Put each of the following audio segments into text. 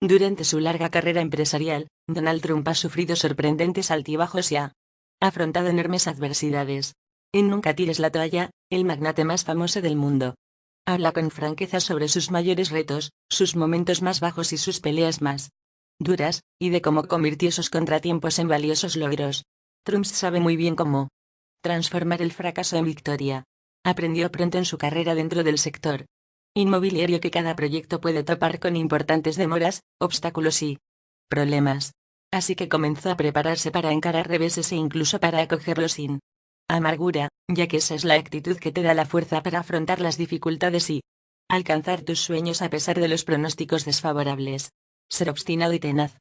Durante su larga carrera empresarial, Donald Trump ha sufrido sorprendentes altibajos y ha afrontado enormes adversidades. En Nunca tires la toalla, el magnate más famoso del mundo habla con franqueza sobre sus mayores retos, sus momentos más bajos y sus peleas más duras, y de cómo convirtió esos contratiempos en valiosos logros. Trump sabe muy bien cómo transformar el fracaso en victoria. Aprendió pronto en su carrera dentro del sector inmobiliario que cada proyecto puede topar con importantes demoras, obstáculos y problemas. Así que comenzó a prepararse para encarar reveses e incluso para acogerlos sin amargura, ya que esa es la actitud que te da la fuerza para afrontar las dificultades y alcanzar tus sueños a pesar de los pronósticos desfavorables. Ser obstinado y tenaz.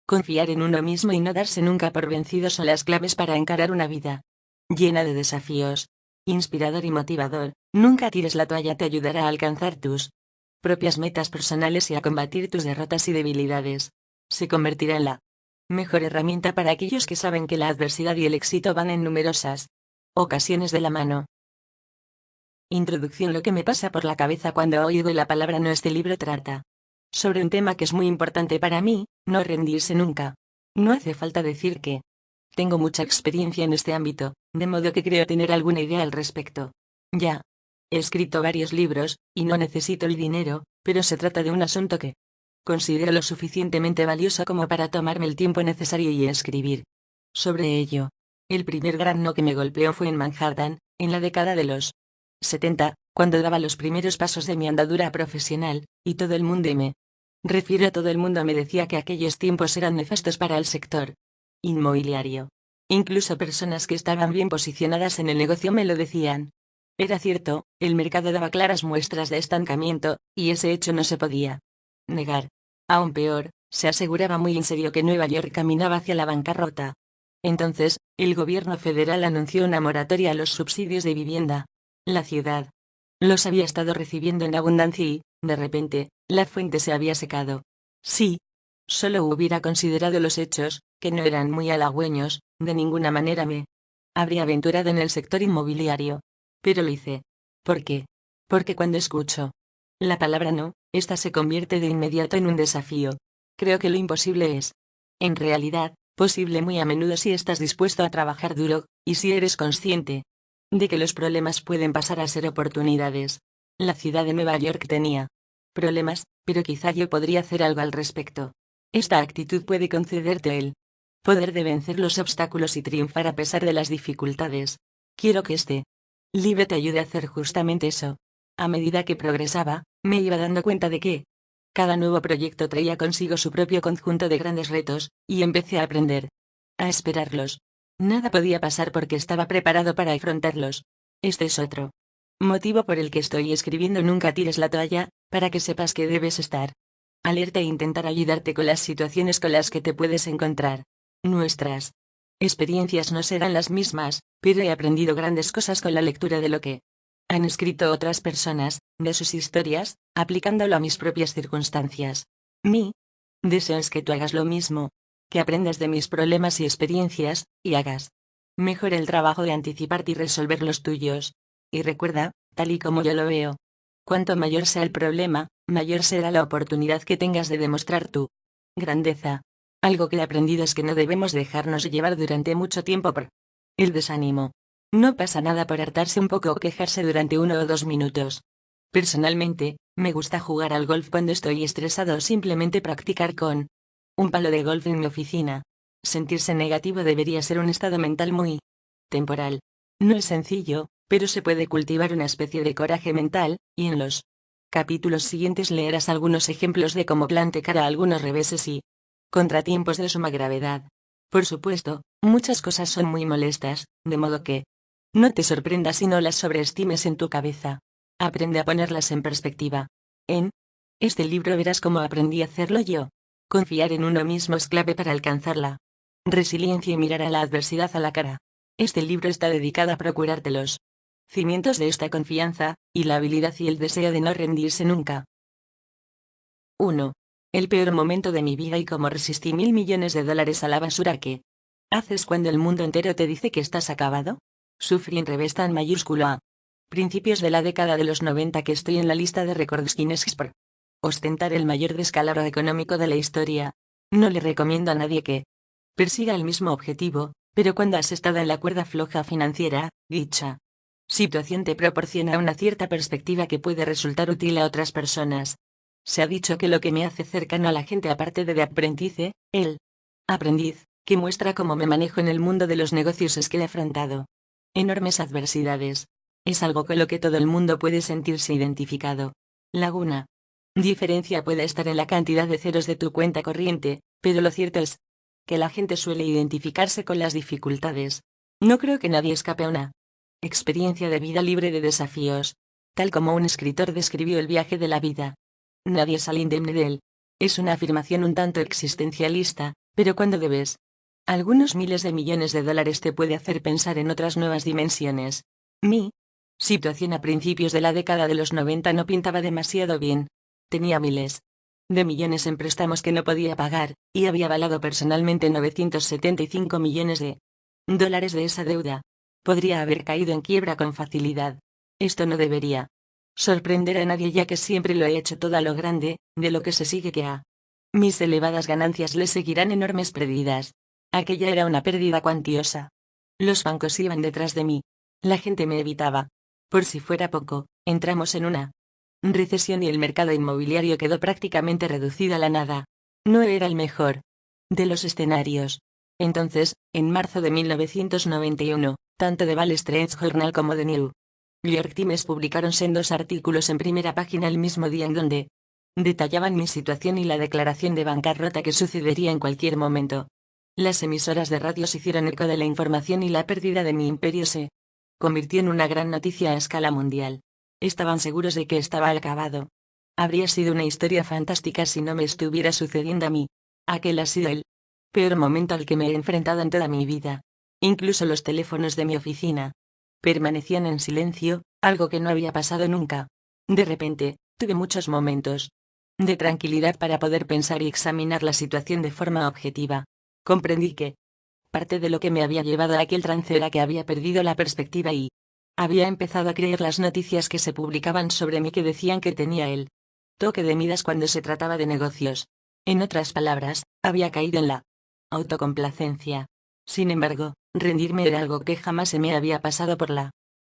Confiar en uno mismo y no darse nunca por vencido son las claves para encarar una vida llena de desafíos. Inspirador y motivador, Nunca tires la toalla te ayudará a alcanzar tus propias metas personales y a combatir tus derrotas y debilidades. Se convertirá en la mejor herramienta para aquellos que saben que la adversidad y el éxito van en numerosas ocasiones de la mano. Introducción. Lo que me pasa por la cabeza cuando oigo la palabra no. Este libro trata sobre un tema que es muy importante para mí: no rendirse nunca. No hace falta decir que tengo mucha experiencia en este ámbito, de modo que creo tener alguna idea al respecto. Ya he escrito varios libros, y no necesito el dinero, pero se trata de un asunto que considero lo suficientemente valioso como para tomarme el tiempo necesario y escribir sobre ello. El primer gran no que me golpeó fue en Manhattan, en la década de los 70, cuando daba los primeros pasos de mi andadura profesional, y todo el mundo, y me refiero a todo el mundo, me decía que aquellos tiempos eran nefastos para el sector inmobiliario. Incluso personas que estaban bien posicionadas en el negocio me lo decían. Era cierto, el mercado daba claras muestras de estancamiento, y ese hecho no se podía negar. Aún peor, se aseguraba muy en serio que Nueva York caminaba hacia la bancarrota. Entonces, el gobierno federal anunció una moratoria a los subsidios de vivienda. La ciudad los había estado recibiendo en abundancia y, de repente, la fuente se había secado. Sí. Solo hubiera considerado los hechos, que no eran muy halagüeños, de ninguna manera me habría aventurado en el sector inmobiliario. Pero lo hice. ¿Por qué? Porque cuando escucho la palabra no, esta se convierte de inmediato en un desafío. Creo que lo imposible es, en realidad, posible muy a menudo si estás dispuesto a trabajar duro, y si eres consciente de que los problemas pueden pasar a ser oportunidades. La ciudad de Nueva York tenía problemas, pero quizá yo podría hacer algo al respecto. Esta actitud puede concederte el poder de vencer los obstáculos y triunfar a pesar de las dificultades. Quiero que este libro te ayude a hacer justamente eso. A medida que progresaba, me iba dando cuenta de que cada nuevo proyecto traía consigo su propio conjunto de grandes retos, y empecé a aprender a esperarlos. Nada podía pasar porque estaba preparado para afrontarlos. Este es otro motivo por el que estoy escribiendo Nunca tires la toalla, para que sepas que debes estar alerta e intentar ayudarte con las situaciones con las que te puedes encontrar. Nuestras experiencias no serán las mismas, pero he aprendido grandes cosas con la lectura de lo que han escrito otras personas, de sus historias, aplicándolo a mis propias circunstancias. Mi deseo es que tú hagas lo mismo, que aprendas de mis problemas y experiencias, y hagas mejor el trabajo de anticiparte y resolver los tuyos. Y recuerda, tal y como yo lo veo, cuanto mayor sea el problema, mayor será la oportunidad que tengas de demostrar tu grandeza. Algo que he aprendido es que no debemos dejarnos llevar durante mucho tiempo por el desánimo. No pasa nada por hartarse un poco o quejarse durante 1 o 2 minutos. Personalmente, me gusta jugar al golf cuando estoy estresado o simplemente practicar con un palo de golf en mi oficina. Sentirse negativo debería ser un estado mental muy temporal. No es sencillo, pero se puede cultivar una especie de coraje mental, y en los capítulos siguientes leerás algunos ejemplos de cómo planté cara a algunos reveses y contratiempos de suma gravedad. Por supuesto, muchas cosas son muy molestas, de modo que no te sorprendas si no las sobreestimes en tu cabeza. Aprende a ponerlas en perspectiva. En este libro verás cómo aprendí a hacerlo yo. Confiar en uno mismo es clave para alcanzar la resiliencia y mirar a la adversidad a la cara. Este libro está dedicado a procurarte los cimientos de esta confianza, y la habilidad y el deseo de no rendirse nunca. 1. El peor momento de mi vida y cómo resistí $1.000.000.000 a la basura. ¿Qué haces cuando el mundo entero te dice que estás acabado? Sufrí en revés tan mayúsculo a principios de la década de los 90 que estoy en la lista de récords Guinness por ostentar el mayor descalabro económico de la historia. No le recomiendo a nadie que persiga el mismo objetivo, pero cuando has estado en la cuerda floja financiera, dicha situación te proporciona una cierta perspectiva que puede resultar útil a otras personas. Se ha dicho que lo que me hace cercano a la gente aparte de aprendiz, el aprendiz, que muestra cómo me manejo en el mundo de los negocios es que he afrontado enormes adversidades. Es algo con lo que todo el mundo puede sentirse identificado. Laguna. Diferencia puede estar en la cantidad de ceros de tu cuenta corriente, pero lo cierto es que la gente suele identificarse con las dificultades. No creo que nadie escape a una experiencia de vida libre de desafíos, tal como un escritor describió el viaje de la vida. Nadie sale indemne de él. Es una afirmación un tanto existencialista, pero cuando debes algunos miles de millones de dólares te puede hacer pensar en otras nuevas dimensiones. Mi situación a principios de la década de los 90 no pintaba demasiado bien. Tenía miles de millones en préstamos que no podía pagar, y había avalado personalmente 975 millones de dólares de esa deuda. Podría haber caído en quiebra con facilidad. Esto no debería sorprender a nadie, ya que siempre lo he hecho todo a lo grande, de lo que se sigue que a mis elevadas ganancias le seguirán enormes pérdidas. Aquella era una pérdida cuantiosa. Los bancos iban detrás de mí. La gente me evitaba. Por si fuera poco, entramos en una recesión y el mercado inmobiliario quedó prácticamente reducido a la nada. No era el mejor de los escenarios. Entonces, en marzo de 1991, tanto The Wall Street Journal como The New York Times publicaron sendos artículos en primera página el mismo día en donde detallaban mi situación y la declaración de bancarrota que sucedería en cualquier momento. Las emisoras de radio se hicieron eco de la información y la pérdida de mi imperio se convirtió en una gran noticia a escala mundial. Estaban seguros de que estaba acabado. Habría sido una historia fantástica si no me estuviera sucediendo a mí. Aquel ha sido el peor momento al que me he enfrentado en toda mi vida. Incluso los teléfonos de mi oficina permanecían en silencio, algo que no había pasado nunca. De repente, tuve muchos momentos de tranquilidad para poder pensar y examinar la situación de forma objetiva. Comprendí que parte de lo que me había llevado a aquel trance era que había perdido la perspectiva y había empezado a creer las noticias que se publicaban sobre mí que decían que tenía el toque de Midas cuando se trataba de negocios. En otras palabras, había caído en la autocomplacencia. Sin embargo, rendirme era algo que jamás se me había pasado por la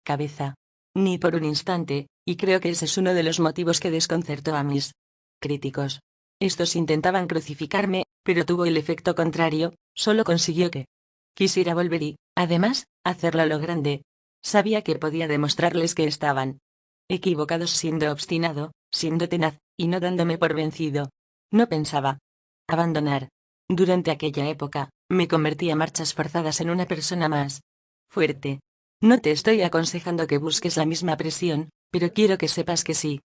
cabeza. Ni por un instante, y creo que ese es uno de los motivos que desconcertó a mis críticos. Estos intentaban crucificarme, pero tuvo el efecto contrario, solo consiguió que quisiera volver y, además, hacerlo a lo grande. Sabía que podía demostrarles que estaban equivocados siendo obstinado, siendo tenaz, y no dándome por vencido. No pensaba abandonar. Durante aquella época, me convertí a marchas forzadas en una persona más fuerte. No te estoy aconsejando que busques la misma presión, pero quiero que sepas que si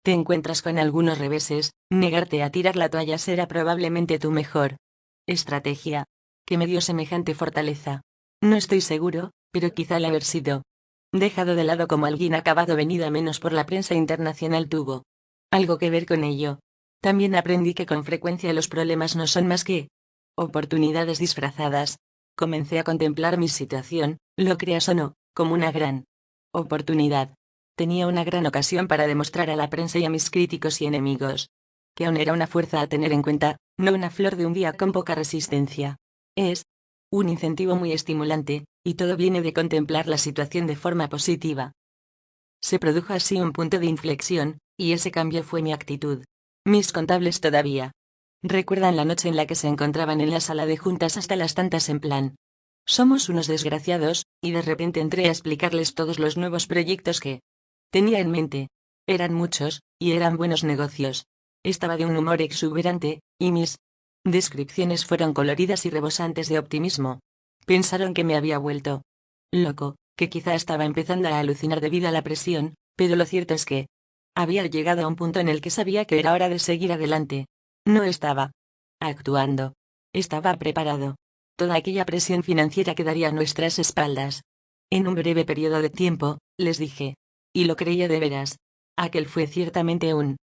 te encuentras con algunos reveses, negarte a tirar la toalla será probablemente tu mejor estrategia. Que me dio semejante fortaleza. No estoy seguro, pero quizá el haber sido dejado de lado como alguien acabado venido a menos por la prensa internacional tuvo algo que ver con ello. También aprendí que con frecuencia los problemas no son más que oportunidades disfrazadas. Comencé a contemplar mi situación, lo creas o no, como una gran oportunidad. Tenía una gran ocasión para demostrar a la prensa y a mis críticos y enemigos que aún era una fuerza a tener en cuenta, no una flor de un día con poca resistencia. Es un incentivo muy estimulante, y todo viene de contemplar la situación de forma positiva. Se produjo así un punto de inflexión, y ese cambio fue mi actitud. Mis contables todavía recuerdan la noche en la que se encontraban en la sala de juntas hasta las tantas en plan: somos unos desgraciados, y de repente entré a explicarles todos los nuevos proyectos que tenía en mente. Eran muchos, y eran buenos negocios. Estaba de un humor exuberante, y mis descripciones fueron coloridas y rebosantes de optimismo. Pensaron que me había vuelto loco, que quizá estaba empezando a alucinar debido a la presión, pero lo cierto es que había llegado a un punto en el que sabía que era hora de seguir adelante. No estaba actuando. Estaba preparado. Toda aquella presión financiera quedaría a nuestras espaldas. En un breve periodo de tiempo, les dije. Y lo creía de veras. Aquel fue ciertamente un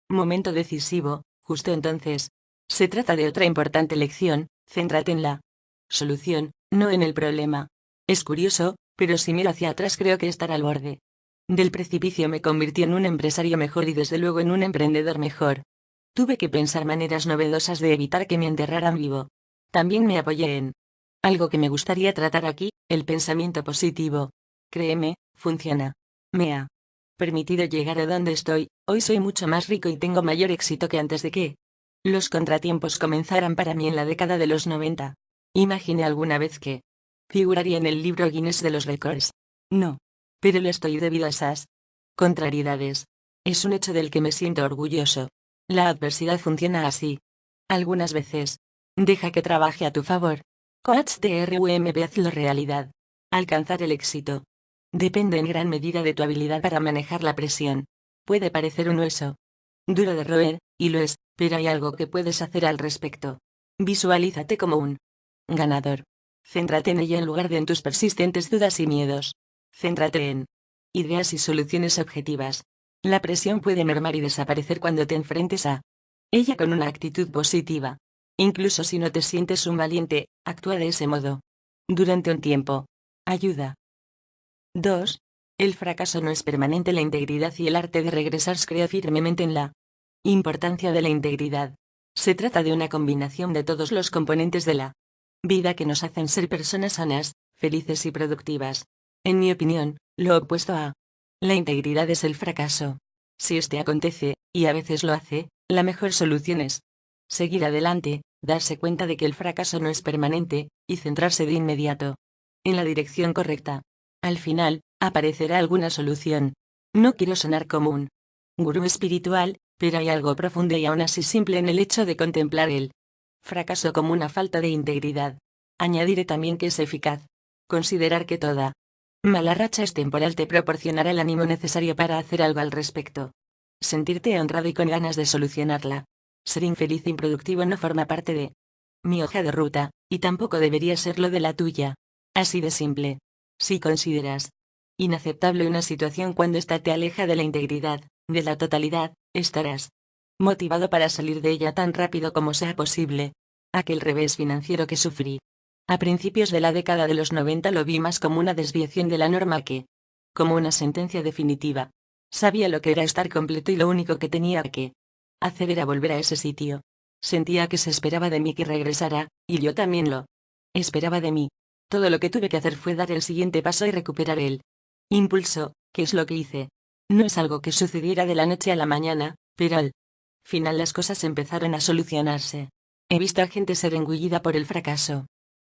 momento decisivo, justo entonces. Se trata de otra importante lección: céntrate en la solución, no en el problema. Es curioso, pero si miro hacia atrás creo que estar al borde del precipicio me convirtió en un empresario mejor y desde luego en un emprendedor mejor. Tuve que pensar maneras novedosas de evitar que me enterraran vivo. También me apoyé en algo que me gustaría tratar aquí, el pensamiento positivo. Créeme, funciona. Me ha permitido llegar a donde estoy. Hoy soy mucho más rico y tengo mayor éxito que antes de que los contratiempos comenzaran para mí en la década de los 90. Imaginé alguna vez que figuraría en el libro Guinness de los récords. No. Pero lo estoy debido a esas contrariedades. Es un hecho del que me siento orgulloso. La adversidad funciona así. Algunas veces. Deja que trabaje a tu favor. Coach TRUMP. Hazlo realidad. Alcanzar el éxito depende en gran medida de tu habilidad para manejar la presión. Puede parecer un hueso duro de roer, y lo es, pero hay algo que puedes hacer al respecto. Visualízate como un ganador. Céntrate en ello en lugar de en tus persistentes dudas y miedos. Céntrate en ideas y soluciones objetivas. La presión puede mermar y desaparecer cuando te enfrentes a ella con una actitud positiva. Incluso si no te sientes un valiente, actúa de ese modo. Durante un tiempo. Ayuda. 2. El fracaso no es permanente. La integridad y el arte de regresar. Creo firmemente en la importancia de la integridad. Se trata de una combinación de todos los componentes de la vida que nos hacen ser personas sanas, felices y productivas. En mi opinión, lo opuesto a la integridad es el fracaso. Si este acontece, y a veces lo hace, la mejor solución es seguir adelante, darse cuenta de que el fracaso no es permanente, y centrarse de inmediato en la dirección correcta. Al final, aparecerá alguna solución. No quiero sonar como un gurú espiritual, pero hay algo profundo y aún así simple en el hecho de contemplar el fracaso como una falta de integridad. Añadiré también que es eficaz. Considerar que toda mala racha es temporal te proporcionará el ánimo necesario para hacer algo al respecto. Sentirte honrado y con ganas de solucionarla. Ser infeliz e improductivo no forma parte de mi hoja de ruta, y tampoco debería serlo de la tuya. Así de simple. Si consideras inaceptable una situación cuando ésta te aleja de la integridad, de la totalidad, estarás motivado para salir de ella tan rápido como sea posible. Aquel revés financiero que sufrí a principios de la década de los 90 lo vi más como una desviación de la norma que como una sentencia definitiva. Sabía lo que era estar completo y lo único que tenía que hacer era volver a ese sitio. Sentía que se esperaba de mí que regresara, y yo también lo esperaba de mí. Todo lo que tuve que hacer fue dar el siguiente paso y recuperar el impulso, que es lo que hice. No es algo que sucediera de la noche a la mañana, pero al final las cosas empezaron a solucionarse. He visto a gente ser engullida por el fracaso.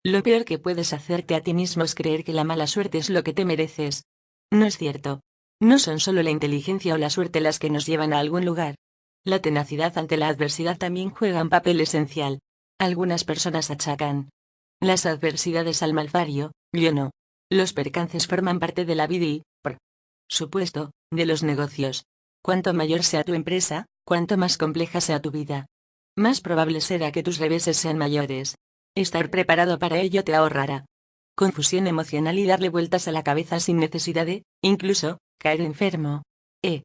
Lo peor que puedes hacerte a ti mismo es creer que la mala suerte es lo que te mereces. No es cierto. No son solo la inteligencia o la suerte las que nos llevan a algún lugar. La tenacidad ante la adversidad también juega un papel esencial. Algunas personas achacan las adversidades al malfario, yo no. Los percances forman parte de la vida y, por supuesto, de los negocios. Cuanto mayor sea tu empresa, cuanto más compleja sea tu vida, más probable será que tus reveses sean mayores. Estar preparado para ello te ahorrará confusión emocional y darle vueltas a la cabeza sin necesidad de, incluso, caer enfermo. He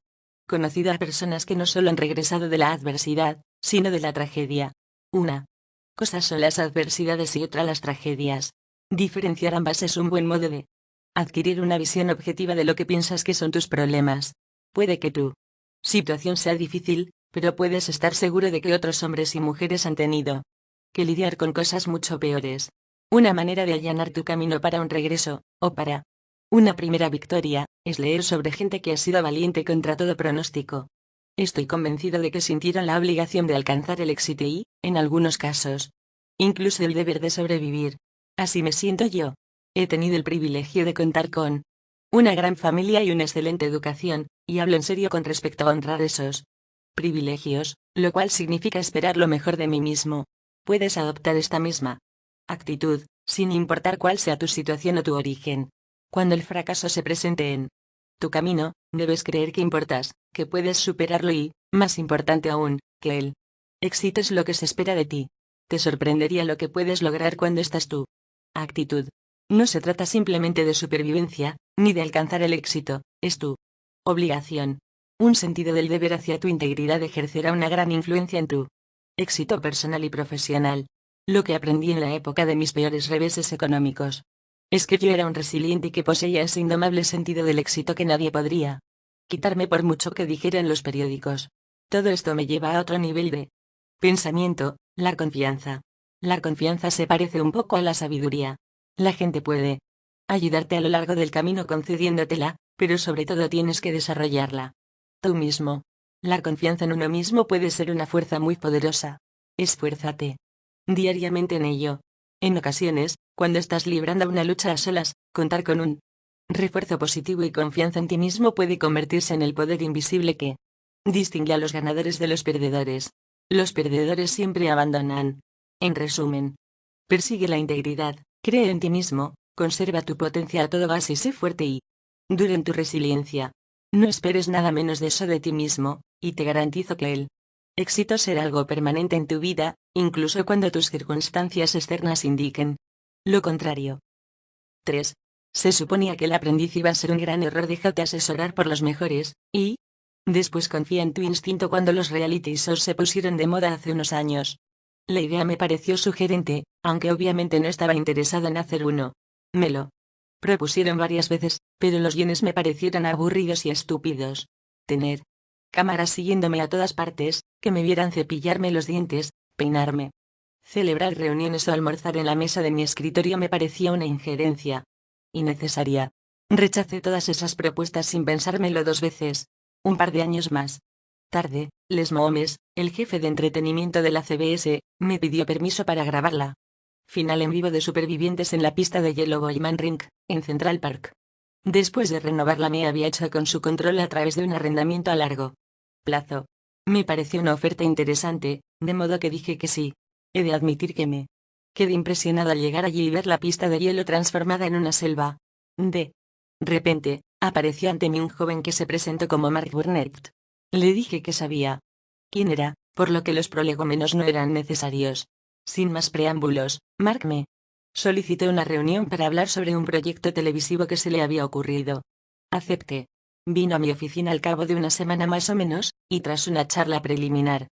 conocido a personas que no solo han regresado de la adversidad, sino de la tragedia. Una cosa son las adversidades y otra las tragedias. Diferenciar ambas es un buen modo de adquirir una visión objetiva de lo que piensas que son tus problemas. Puede que tu situación sea difícil, pero puedes estar seguro de que otros hombres y mujeres han tenido que lidiar con cosas mucho peores. Una manera de allanar tu camino para un regreso, o para una primera victoria, es leer sobre gente que ha sido valiente contra todo pronóstico. Estoy convencido de que sintieron la obligación de alcanzar el éxito y, en algunos casos, incluso el deber de sobrevivir. Así me siento yo. He tenido el privilegio de contar con una gran familia y una excelente educación, y hablo en serio con respecto a honrar esos privilegios, lo cual significa esperar lo mejor de mí mismo. Puedes adoptar esta misma actitud, sin importar cuál sea tu situación o tu origen. Cuando el fracaso se presente en tu camino, debes creer que importas, que puedes superarlo y, más importante aún, que el éxito es lo que se espera de ti. Te sorprendería lo que puedes lograr cuando estás tu actitud. No se trata simplemente de supervivencia, ni de alcanzar el éxito, es tu obligación. Un sentido del deber hacia tu integridad ejercerá una gran influencia en tu éxito personal y profesional. Lo que aprendí en la época de mis peores reveses económicos es que yo era un resiliente y que poseía ese indomable sentido del éxito que nadie podría quitarme por mucho que dijeran los periódicos. Todo esto me lleva a otro nivel de pensamiento, la confianza. La confianza se parece un poco a la sabiduría. La gente puede ayudarte a lo largo del camino concediéndotela, pero sobre todo tienes que desarrollarla tú mismo. La confianza en uno mismo puede ser una fuerza muy poderosa. Esfuérzate diariamente en ello. En ocasiones, cuando estás librando una lucha a solas, contar con un refuerzo positivo y confianza en ti mismo puede convertirse en el poder invisible que distingue a los ganadores de los perdedores. Los perdedores siempre abandonan. En resumen, persigue la integridad, cree en ti mismo, conserva tu potencia a todo gas y sé fuerte y dura en tu resiliencia. No esperes nada menos de eso de ti mismo, y te garantizo que el éxito será algo permanente en tu vida, incluso cuando tus circunstancias externas indiquen lo contrario. 3. Se suponía que el aprendiz iba a ser un gran error. Déjate asesorar por los mejores, y después confía en tu instinto. Cuando los reality shows se pusieron de moda hace unos años, la idea me pareció sugerente, aunque obviamente no estaba interesado en hacer uno. Me lo propusieron varias veces, pero los guiones me parecieron aburridos y estúpidos. Tener cámaras siguiéndome a todas partes, que me vieran cepillarme los dientes, peinarme, celebrar reuniones o almorzar en la mesa de mi escritorio me parecía una injerencia innecesaria. Rechacé todas esas propuestas sin pensármelo dos veces. Un par de años más tarde, Les Mohomes, el jefe de entretenimiento de la CBS, me pidió permiso para grabarla final en vivo de Supervivientes en la pista de Yellow Boyman Rink, en Central Park. Después de renovarla me había hecho con su control a través de un arrendamiento a largo plazo. Me pareció una oferta interesante, de modo que dije que sí. He de admitir que me quedé impresionado al llegar allí y ver la pista de hielo transformada en una selva. De repente, apareció ante mí un joven que se presentó como Mark Burnett. Le dije que sabía quién era, por lo que los prolegómenos no eran necesarios. Sin más preámbulos, Mark me solicitó una reunión para hablar sobre un proyecto televisivo que se le había ocurrido. Acepté. Vino a mi oficina al cabo de una semana más o menos, y tras una charla preliminar,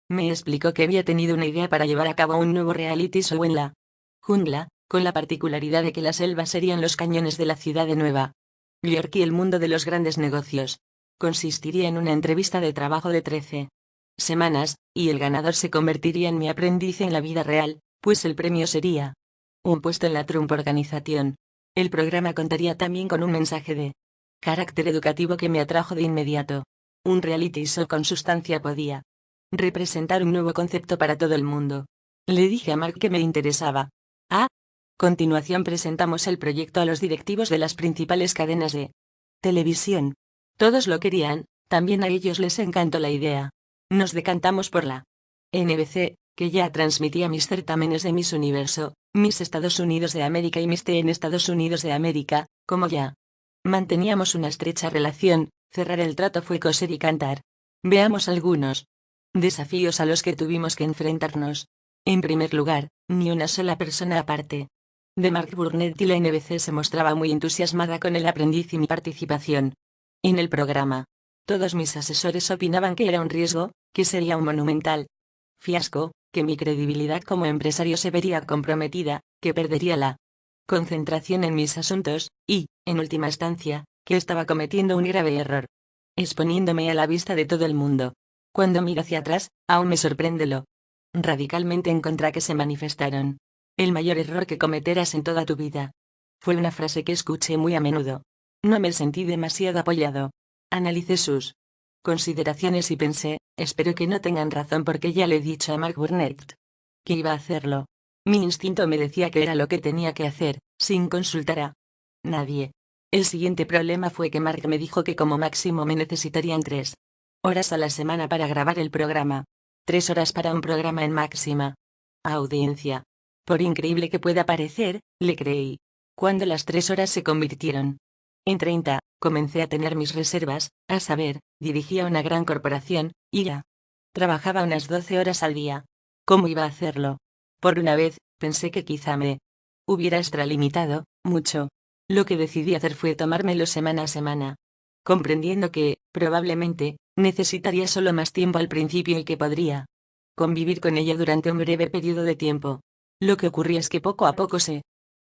me explicó que había tenido una idea para llevar a cabo un nuevo reality show en la jungla, con la particularidad de que la selva serían los cañones de la ciudad de Nueva York y el mundo de los grandes negocios. Consistiría en una entrevista de trabajo de 13 semanas, y el ganador se convertiría en mi aprendiz en la vida real, pues el premio sería un puesto en la Trump Organización. El programa contaría también con un mensaje de carácter educativo que me atrajo de inmediato. Un reality show con sustancia podía representar un nuevo concepto para todo el mundo. Le dije a Mark que me interesaba. A continuación presentamos el proyecto a los directivos de las principales cadenas de televisión. Todos lo querían, también a ellos les encantó la idea. Nos decantamos por la NBC, que ya transmitía mis certámenes de Miss Universo, Miss Estados Unidos de América y Miss Teen en Estados Unidos de América. Como ya manteníamos una estrecha relación, cerrar el trato fue coser y cantar. Veamos algunos desafíos a los que tuvimos que enfrentarnos. En primer lugar, ni una sola persona aparte de Mark Burnett y la NBC se mostraba muy entusiasmada con el aprendiz y mi participación en el programa. Todos mis asesores opinaban que era un riesgo, que sería un monumental fiasco, que mi credibilidad como empresario se vería comprometida, que perdería la concentración en mis asuntos, y, en última instancia, que estaba cometiendo un grave error, exponiéndome a la vista de todo el mundo. Cuando miro hacia atrás, aún me sorprende lo radicalmente en contra que se manifestaron. El mayor error que cometerás en toda tu vida. Fue una frase que escuché muy a menudo. No me sentí demasiado apoyado. Analicé sus consideraciones y pensé, espero que no tengan razón porque ya le he dicho a Mark Burnett que iba a hacerlo. Mi instinto me decía que era lo que tenía que hacer, sin consultar a nadie. El siguiente problema fue que Mark me dijo que como máximo me necesitarían 3 horas a la semana para grabar el programa. 3 horas para un programa en máxima audiencia. Por increíble que pueda parecer, le creí. Cuando las 3 horas se convirtieron en 30, comencé a tener mis reservas, a saber, dirigía una gran corporación, y ya trabajaba unas 12 horas al día. ¿Cómo iba a hacerlo? Por una vez, pensé que quizá me hubiera extralimitado mucho. Lo que decidí hacer fue tomármelo semana a semana, comprendiendo que, probablemente, necesitaría solo más tiempo al principio y que podría convivir con ella durante un breve periodo de tiempo. Lo que ocurría es que poco a poco se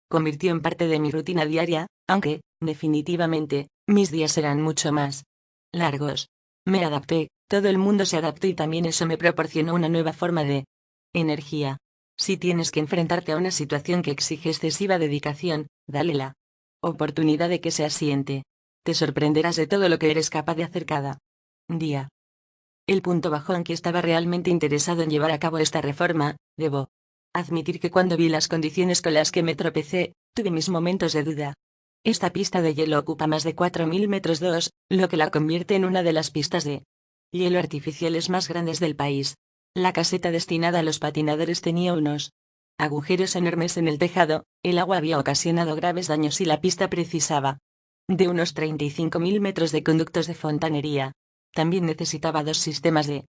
convirtió en parte de mi rutina diaria, aunque, definitivamente, mis días eran mucho más largos. Me adapté, Todo el mundo se adaptó y también eso me proporcionó una nueva forma de energía. Si tienes que enfrentarte a una situación que exige excesiva dedicación, dale la oportunidad de que se asiente. Te sorprenderás de todo lo que eres capaz de hacer cada día. El punto bajo en que estaba realmente interesado en llevar a cabo esta reforma, debo admitir que cuando vi las condiciones con las que me tropecé, tuve mis momentos de duda. Esta pista de hielo ocupa más de 4.000 metros, lo que la convierte en una de las pistas de hielo artificiales más grandes del país. La caseta destinada a los patinadores tenía unos agujeros enormes en el tejado, el agua había ocasionado graves daños y la pista precisaba de unos 35.000 metros de conductos de fontanería. También necesitaba 2 sistemas de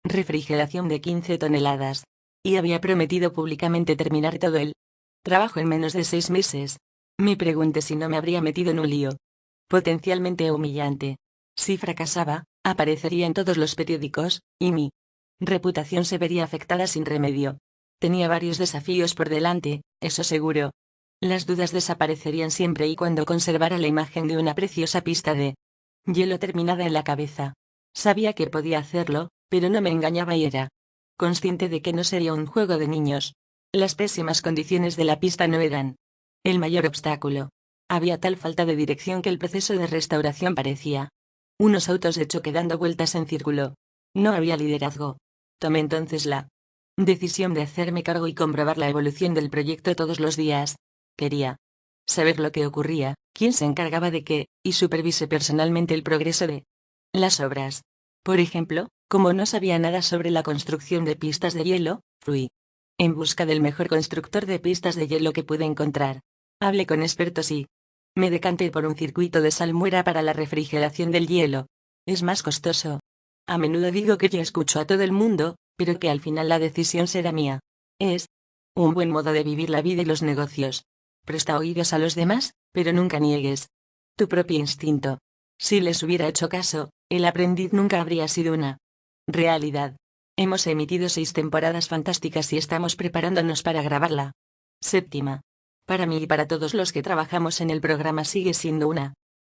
refrigeración de 15 toneladas. Y había prometido públicamente terminar todo el trabajo en menos de 6 meses. Me pregunté si no me habría metido en un lío potencialmente humillante. Si fracasaba, aparecería en todos los periódicos, y mi reputación se vería afectada sin remedio. Tenía varios desafíos por delante, eso seguro. Las dudas desaparecerían siempre y cuando conservara la imagen de una preciosa pista de hielo terminada en la cabeza. Sabía que podía hacerlo, pero no me engañaba y era consciente de que no sería un juego de niños. Las pésimas condiciones de la pista no eran el mayor obstáculo. Había tal falta de dirección que el proceso de restauración parecía unos autos de choque dando vueltas en círculo. No había liderazgo. Tomé entonces la decisión de hacerme cargo y comprobar la evolución del proyecto todos los días. Quería saber lo que ocurría, quién se encargaba de qué, y supervise personalmente el progreso de las obras. Por ejemplo, como no sabía nada sobre la construcción de pistas de hielo, fui en busca del mejor constructor de pistas de hielo que pude encontrar. Hablé con expertos y me decanté por un circuito de salmuera para la refrigeración del hielo. Es más costoso. A menudo digo que yo escucho a todo el mundo, pero que al final la decisión será mía. Es un buen modo de vivir la vida y los negocios. Presta oídos a los demás, pero nunca niegues tu propio instinto. Si les hubiera hecho caso, el aprendiz nunca habría sido una realidad. Hemos emitido 6 temporadas fantásticas y estamos preparándonos para grabar la 7ª. Para mí y para todos los que trabajamos en el programa sigue siendo una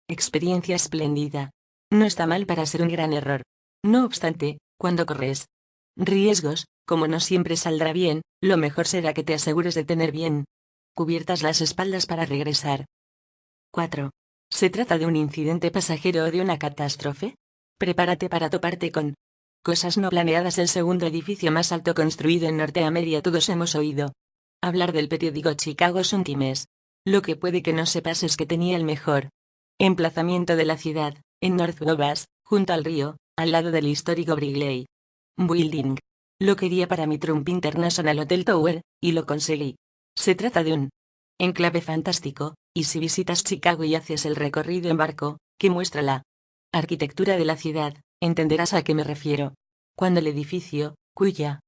experiencia espléndida. No está mal para ser un gran error. No obstante, cuando corres riesgos, como no siempre saldrá bien, lo mejor será que te asegures de tener bien cubiertas las espaldas para regresar. 4. ¿Se trata de un incidente pasajero o de una catástrofe? Prepárate para toparte con cosas no planeadas. El segundo edificio más alto construido en Norteamérica. Todos hemos oído hablar del periódico Chicago Sun-Times. Lo que puede que no sepas es que tenía el mejor emplazamiento de la ciudad, en North Wabash, junto al río, al lado del histórico Wrigley Building. Lo quería para mi Trump International Hotel Tower, y lo conseguí. Se trata de un enclave fantástico, y si visitas Chicago y haces el recorrido en barco, que muestra la arquitectura de la ciudad, entenderás a qué me refiero. Cuando el edificio, cuya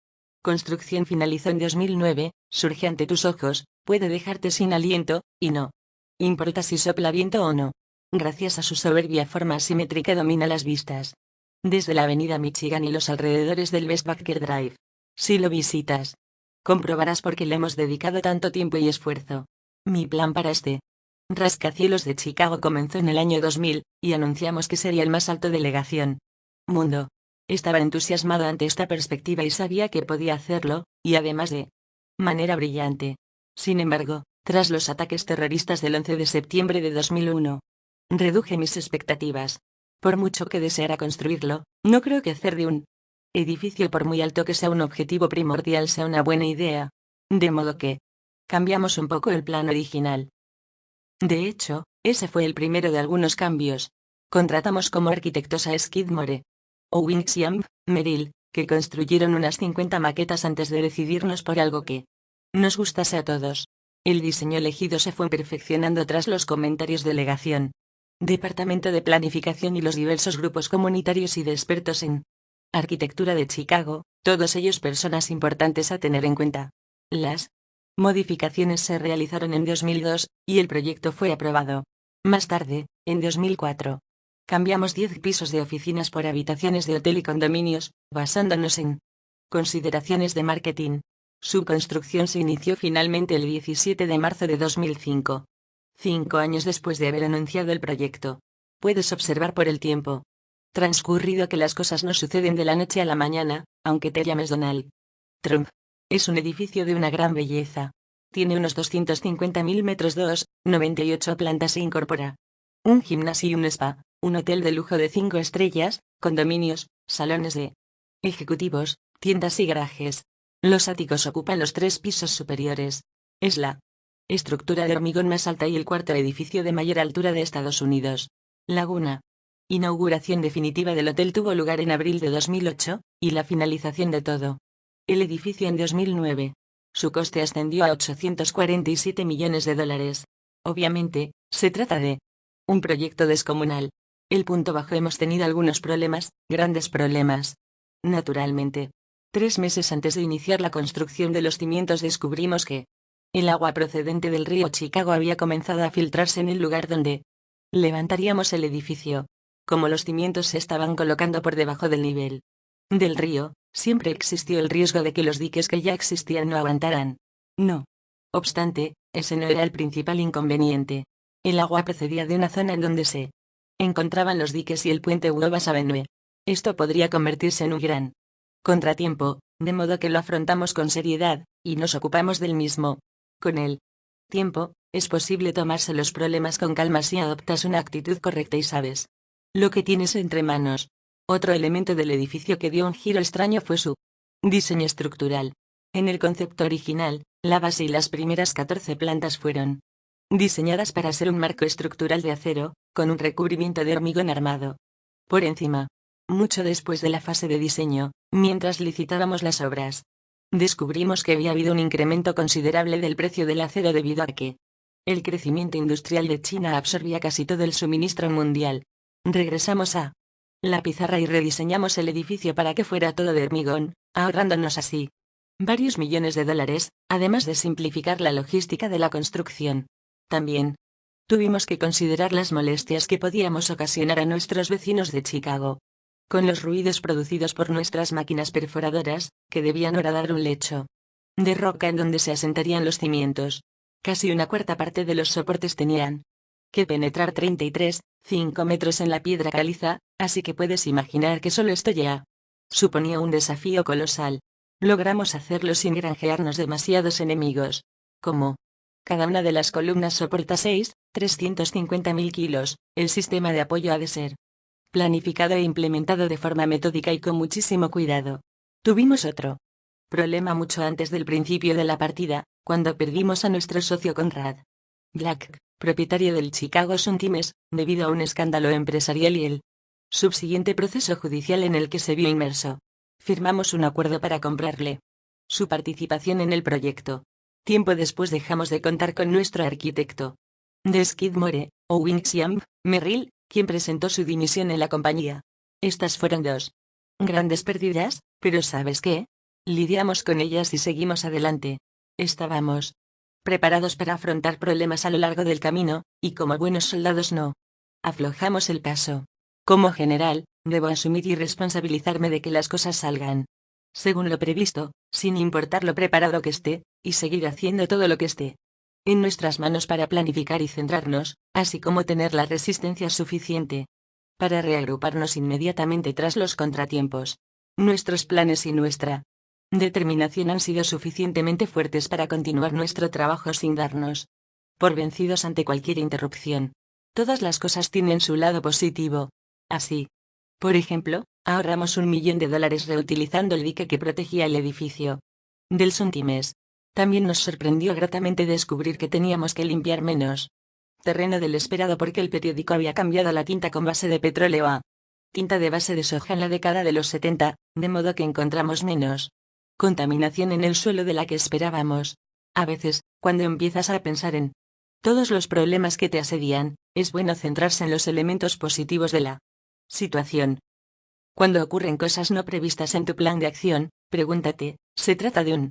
construcción finalizó en 2009, surge ante tus ojos, puede dejarte sin aliento, y no importa si sopla viento o no. Gracias a su soberbia forma asimétrica domina las vistas desde la avenida Michigan y los alrededores del West Baker Drive. Si lo visitas, comprobarás por qué le hemos dedicado tanto tiempo y esfuerzo. Mi plan para este rascacielos de Chicago comenzó en el año 2000, y anunciamos que sería el más alto delegación mundo. Estaba entusiasmado ante esta perspectiva y sabía que podía hacerlo, y además de manera brillante. Sin embargo, tras los ataques terroristas del 11 de septiembre de 2001, reduje mis expectativas. Por mucho que deseara construirlo, no creo que hacer de un edificio, por muy alto que sea un objetivo primordial, sea una buena idea. De modo que cambiamos un poco el plan original. De hecho, ese fue el primero de algunos cambios. Contratamos como arquitectos a Skidmore, Owings y Merrill, que construyeron unas 50 maquetas antes de decidirnos por algo que nos gustase a todos. El diseño elegido se fue perfeccionando tras los comentarios de delegación, Departamento de Planificación y los diversos grupos comunitarios y de expertos en arquitectura de Chicago, todos ellos personas importantes a tener en cuenta. Las modificaciones se realizaron en 2002, y el proyecto fue aprobado. Más tarde, en 2004, cambiamos 10 pisos de oficinas por habitaciones de hotel y condominios, basándonos en consideraciones de marketing. Su construcción se inició finalmente el 17 de marzo de 2005. 5 años después de haber anunciado el proyecto. Puedes observar por el tiempo Transcurrido que las cosas no suceden de la noche a la mañana, aunque te llames Donald Trump. Es un edificio de una gran belleza. Tiene unos 250.000 metros, 98 plantas e incorpora un gimnasio y un spa, un hotel de lujo de 5 estrellas, condominios, salones de ejecutivos, tiendas y garajes. Los áticos ocupan los 3 pisos superiores. Es la estructura de hormigón más alta y el cuarto edificio de mayor altura de Estados Unidos. Laguna. Inauguración definitiva del hotel tuvo lugar en abril de 2008, y la finalización de todo el edificio en 2009. Su coste ascendió a 847 millones de dólares. Obviamente, se trata de un proyecto descomunal. El punto bajo: hemos tenido algunos problemas, grandes problemas. Naturalmente. 3 meses antes de iniciar la construcción de los cimientos descubrimos que el agua procedente del río Chicago había comenzado a filtrarse en el lugar donde levantaríamos el edificio. Como los cimientos se estaban colocando por debajo del nivel del río, siempre existió el riesgo de que los diques que ya existían no aguantaran. No obstante, ese no era el principal inconveniente. El agua procedía de una zona en donde se encontraban los diques y el puente Wabash Avenue. Esto podría convertirse en un gran contratiempo, de modo que lo afrontamos con seriedad, y nos ocupamos del mismo. Con el tiempo, es posible tomarse los problemas con calma si adoptas una actitud correcta y sabes lo que tienes entre manos. Otro elemento del edificio que dio un giro extraño fue su diseño estructural. En el concepto original, la base y las primeras 14 plantas fueron diseñadas para ser un marco estructural de acero, con un recubrimiento de hormigón armado por encima. Mucho después de la fase de diseño, mientras licitábamos las obras, descubrimos que había habido un incremento considerable del precio del acero debido a que el crecimiento industrial de China absorbía casi todo el suministro mundial. Regresamos a la pizarra y rediseñamos el edificio para que fuera todo de hormigón, ahorrándonos así varios millones de dólares, además de simplificar la logística de la construcción. También tuvimos que considerar las molestias que podíamos ocasionar a nuestros vecinos de Chicago con los ruidos producidos por nuestras máquinas perforadoras, que debían horadar un lecho de roca en donde se asentarían los cimientos. Casi una cuarta parte de los soportes tenían que penetrar 33,5 metros en la piedra caliza, así que puedes imaginar que solo esto ya suponía un desafío colosal. Logramos hacerlo sin granjearnos demasiados enemigos. Como cada una de las columnas soporta 350.000 kilos, el sistema de apoyo ha de ser planificado e implementado de forma metódica y con muchísimo cuidado. Tuvimos otro problema mucho antes del principio de la partida, cuando perdimos a nuestro socio Conrad Black, propietario del Chicago Sun-Times, debido a un escándalo empresarial y el subsiguiente proceso judicial en el que se vio inmerso. Firmamos un acuerdo para comprarle su participación en el proyecto. Tiempo después dejamos de contar con nuestro arquitecto de Skidmore, Owings Merrill, quien presentó su dimisión en la compañía. Estas fueron 2 grandes pérdidas, pero ¿sabes qué? Lidiamos con ellas y seguimos adelante. Estábamos preparados para afrontar problemas a lo largo del camino, y como buenos soldados no aflojamos el paso. Como general, debo asumir y responsabilizarme de que las cosas salgan según lo previsto, sin importar lo preparado que esté, y seguir haciendo todo lo que esté en nuestras manos para planificar y centrarnos, así como tener la resistencia suficiente para reagruparnos inmediatamente tras los contratiempos. Nuestros planes y nuestra determinación han sido suficientemente fuertes para continuar nuestro trabajo sin darnos por vencidos ante cualquier interrupción. Todas las cosas tienen su lado positivo. Así, por ejemplo, ahorramos $1 millón reutilizando el dique que protegía el edificio del Sun-Times. También nos sorprendió gratamente descubrir que teníamos que limpiar menos terreno del esperado porque el periódico había cambiado la tinta con base de petróleo a tinta de base de soja en la década de los 70, de modo que encontramos menos contaminación en el suelo de la que esperábamos. A veces, cuando empiezas a pensar en todos los problemas que te asedian, es bueno centrarse en los elementos positivos de la situación. Cuando ocurren cosas no previstas en tu plan de acción, pregúntate, ¿se trata de un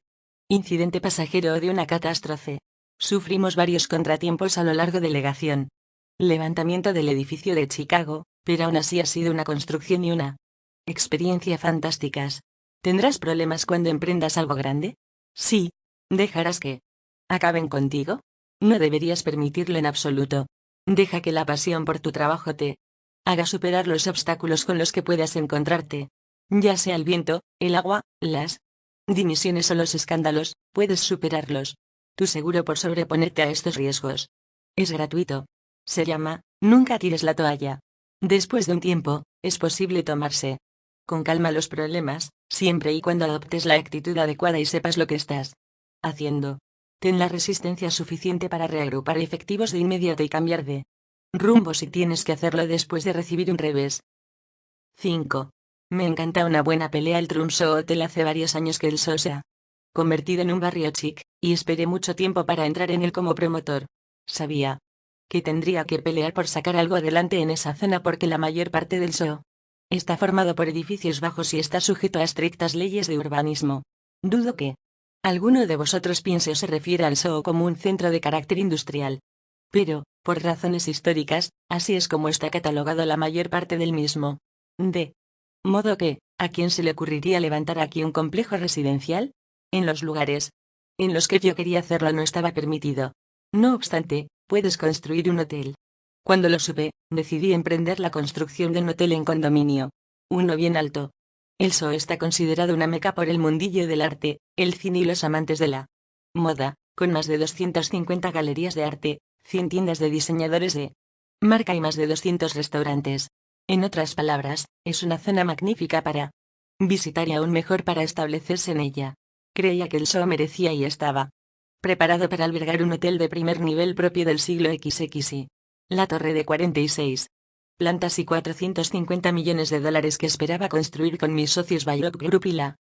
incidente pasajero o de una catástrofe? Sufrimos varios contratiempos a lo largo de legación. Levantamiento del edificio de Chicago, pero aún así ha sido una construcción y una experiencia fantásticas. ¿Tendrás problemas cuando emprendas algo grande? Sí. ¿Dejarás que acaben contigo? No deberías permitirlo en absoluto. Deja que la pasión por tu trabajo te Haga superar los obstáculos con los que puedas encontrarte. Ya sea el viento, el agua, las dimisiones o los escándalos, puedes superarlos. Tu seguro por sobreponerte a estos riesgos. Es gratuito. Se llama, nunca tires la toalla. Después de un tiempo, es posible tomarse con calma los problemas, siempre y cuando adoptes la actitud adecuada y sepas lo que estás haciendo. Ten la resistencia suficiente para reagrupar efectivos de inmediato y cambiar de rumbo si tienes que hacerlo después de recibir un revés. 5. Me encanta una buena pelea. El Tromsø Hotel hace varios años que el SO se ha convertido en un barrio chic, y esperé mucho tiempo para entrar en él como promotor. Sabía que tendría que pelear por sacar algo adelante en esa zona porque la mayor parte del SO está formado por edificios bajos y está sujeto a estrictas leyes de urbanismo. Dudo que alguno de vosotros piense o se refiere al SO como un centro de carácter industrial. Pero, por razones históricas, así es como está catalogado la mayor parte del mismo. De modo que, ¿a quién se le ocurriría levantar aquí un complejo residencial? En los lugares en los que yo quería hacerlo no estaba permitido. No obstante, puedes construir un hotel. Cuando lo supe, decidí emprender la construcción de un hotel en condominio. Uno bien alto. El SO está considerado una meca por el mundillo del arte, el cine y los amantes de la moda, con más de 250 galerías de arte, 100 tiendas de diseñadores de marca y más de 200 restaurantes. En otras palabras, es una zona magnífica para visitar y aún mejor para establecerse en ella. Creía que el SO merecía y estaba preparado para albergar un hotel de primer nivel propio del siglo XXI. La torre de 46 plantas y 450 millones de dólares que esperaba construir con mis socios Bayrock Group y la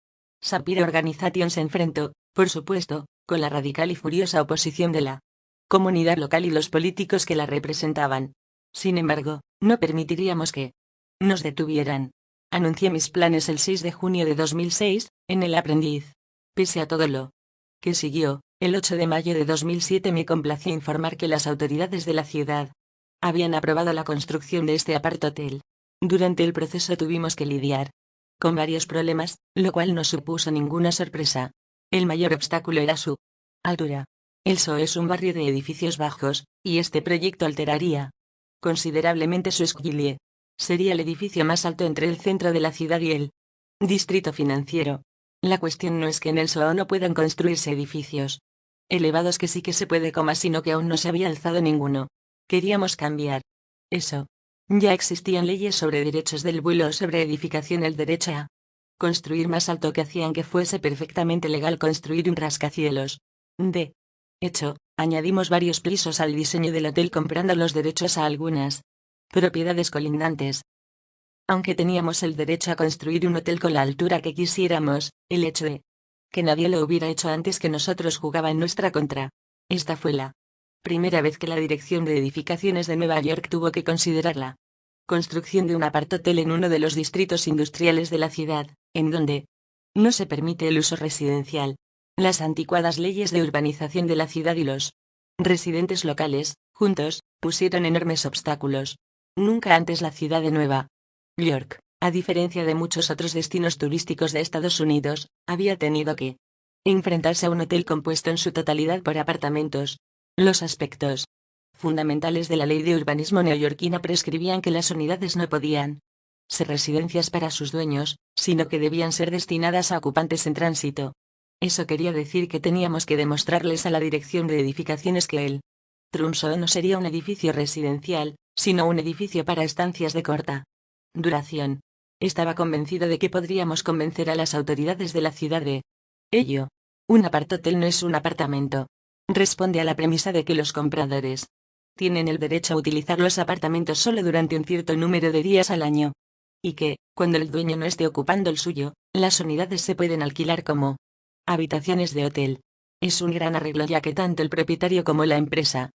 Sapphire Organization se enfrentó, por supuesto, con la radical y furiosa oposición de la comunidad local y los políticos que la representaban. Sin embargo, no permitiríamos que nos detuvieran. Anuncié mis planes el 6 de junio de 2006, en El Aprendiz. Pese a todo lo que siguió, el 8 de mayo de 2007 me complació informar que las autoridades de la ciudad habían aprobado la construcción de este apart-hotel. Durante el proceso tuvimos que lidiar con varios problemas, lo cual no supuso ninguna sorpresa. El mayor obstáculo era su altura. El SO es un barrio de edificios bajos, y este proyecto alteraría considerablemente su esquillie. Sería el edificio más alto entre el centro de la ciudad y el distrito financiero. La cuestión no es que en el SO no puedan construirse edificios elevados, que sí que se puede, sino que aún no se había alzado ninguno. Queríamos cambiar eso. Ya existían leyes sobre derechos del vuelo o sobre edificación, el derecho a construir más alto, que hacían que fuese perfectamente legal construir un rascacielos. De hecho, añadimos varios pisos al diseño del hotel comprando los derechos a algunas propiedades colindantes. Aunque teníamos el derecho a construir un hotel con la altura que quisiéramos, el hecho de que nadie lo hubiera hecho antes que nosotros jugaba en nuestra contra. Esta fue la primera vez que la Dirección de Edificaciones de Nueva York tuvo que considerar la construcción de un apart-hotel en uno de los distritos industriales de la ciudad, en donde no se permite el uso residencial. Las anticuadas leyes de urbanización de la ciudad y los residentes locales, juntos, pusieron enormes obstáculos. Nunca antes la ciudad de Nueva York, a diferencia de muchos otros destinos turísticos de Estados Unidos, había tenido que enfrentarse a un hotel compuesto en su totalidad por apartamentos. Los aspectos fundamentales de la ley de urbanismo neoyorquina prescribían que las unidades no podían ser residencias para sus dueños, sino que debían ser destinadas a ocupantes en tránsito. Eso quería decir que teníamos que demostrarles a la Dirección de Edificaciones que el Tromsø no sería un edificio residencial, sino un edificio para estancias de corta duración. Estaba convencido de que podríamos convencer a las autoridades de la ciudad de ello. Un apart-hotel no es un apartamento. Responde a la premisa de que los compradores tienen el derecho a utilizar los apartamentos solo durante un cierto número de días al año. Y que, cuando el dueño no esté ocupando el suyo, las unidades se pueden alquilar como habitaciones de hotel. Es un gran arreglo, ya que tanto el propietario como la empresa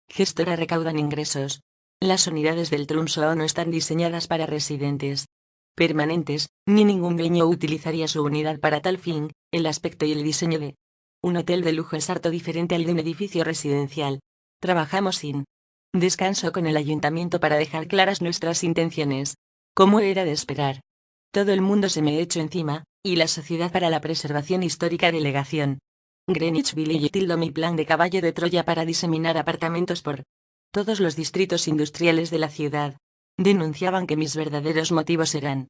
gestora recaudan ingresos. Las unidades del Tromsø no están diseñadas para residentes permanentes, ni ningún dueño utilizaría su unidad para tal fin. El aspecto y el diseño de un hotel de lujo es harto diferente al de un edificio residencial. Trabajamos sin descanso con el ayuntamiento para dejar claras nuestras intenciones. Como era de esperar, todo el mundo se me echó encima, y la Sociedad para la Preservación Histórica Delegación Greenwich Village tildó mi plan de caballo de Troya para diseminar apartamentos por todos los distritos industriales de la ciudad. Denunciaban que mis verdaderos motivos eran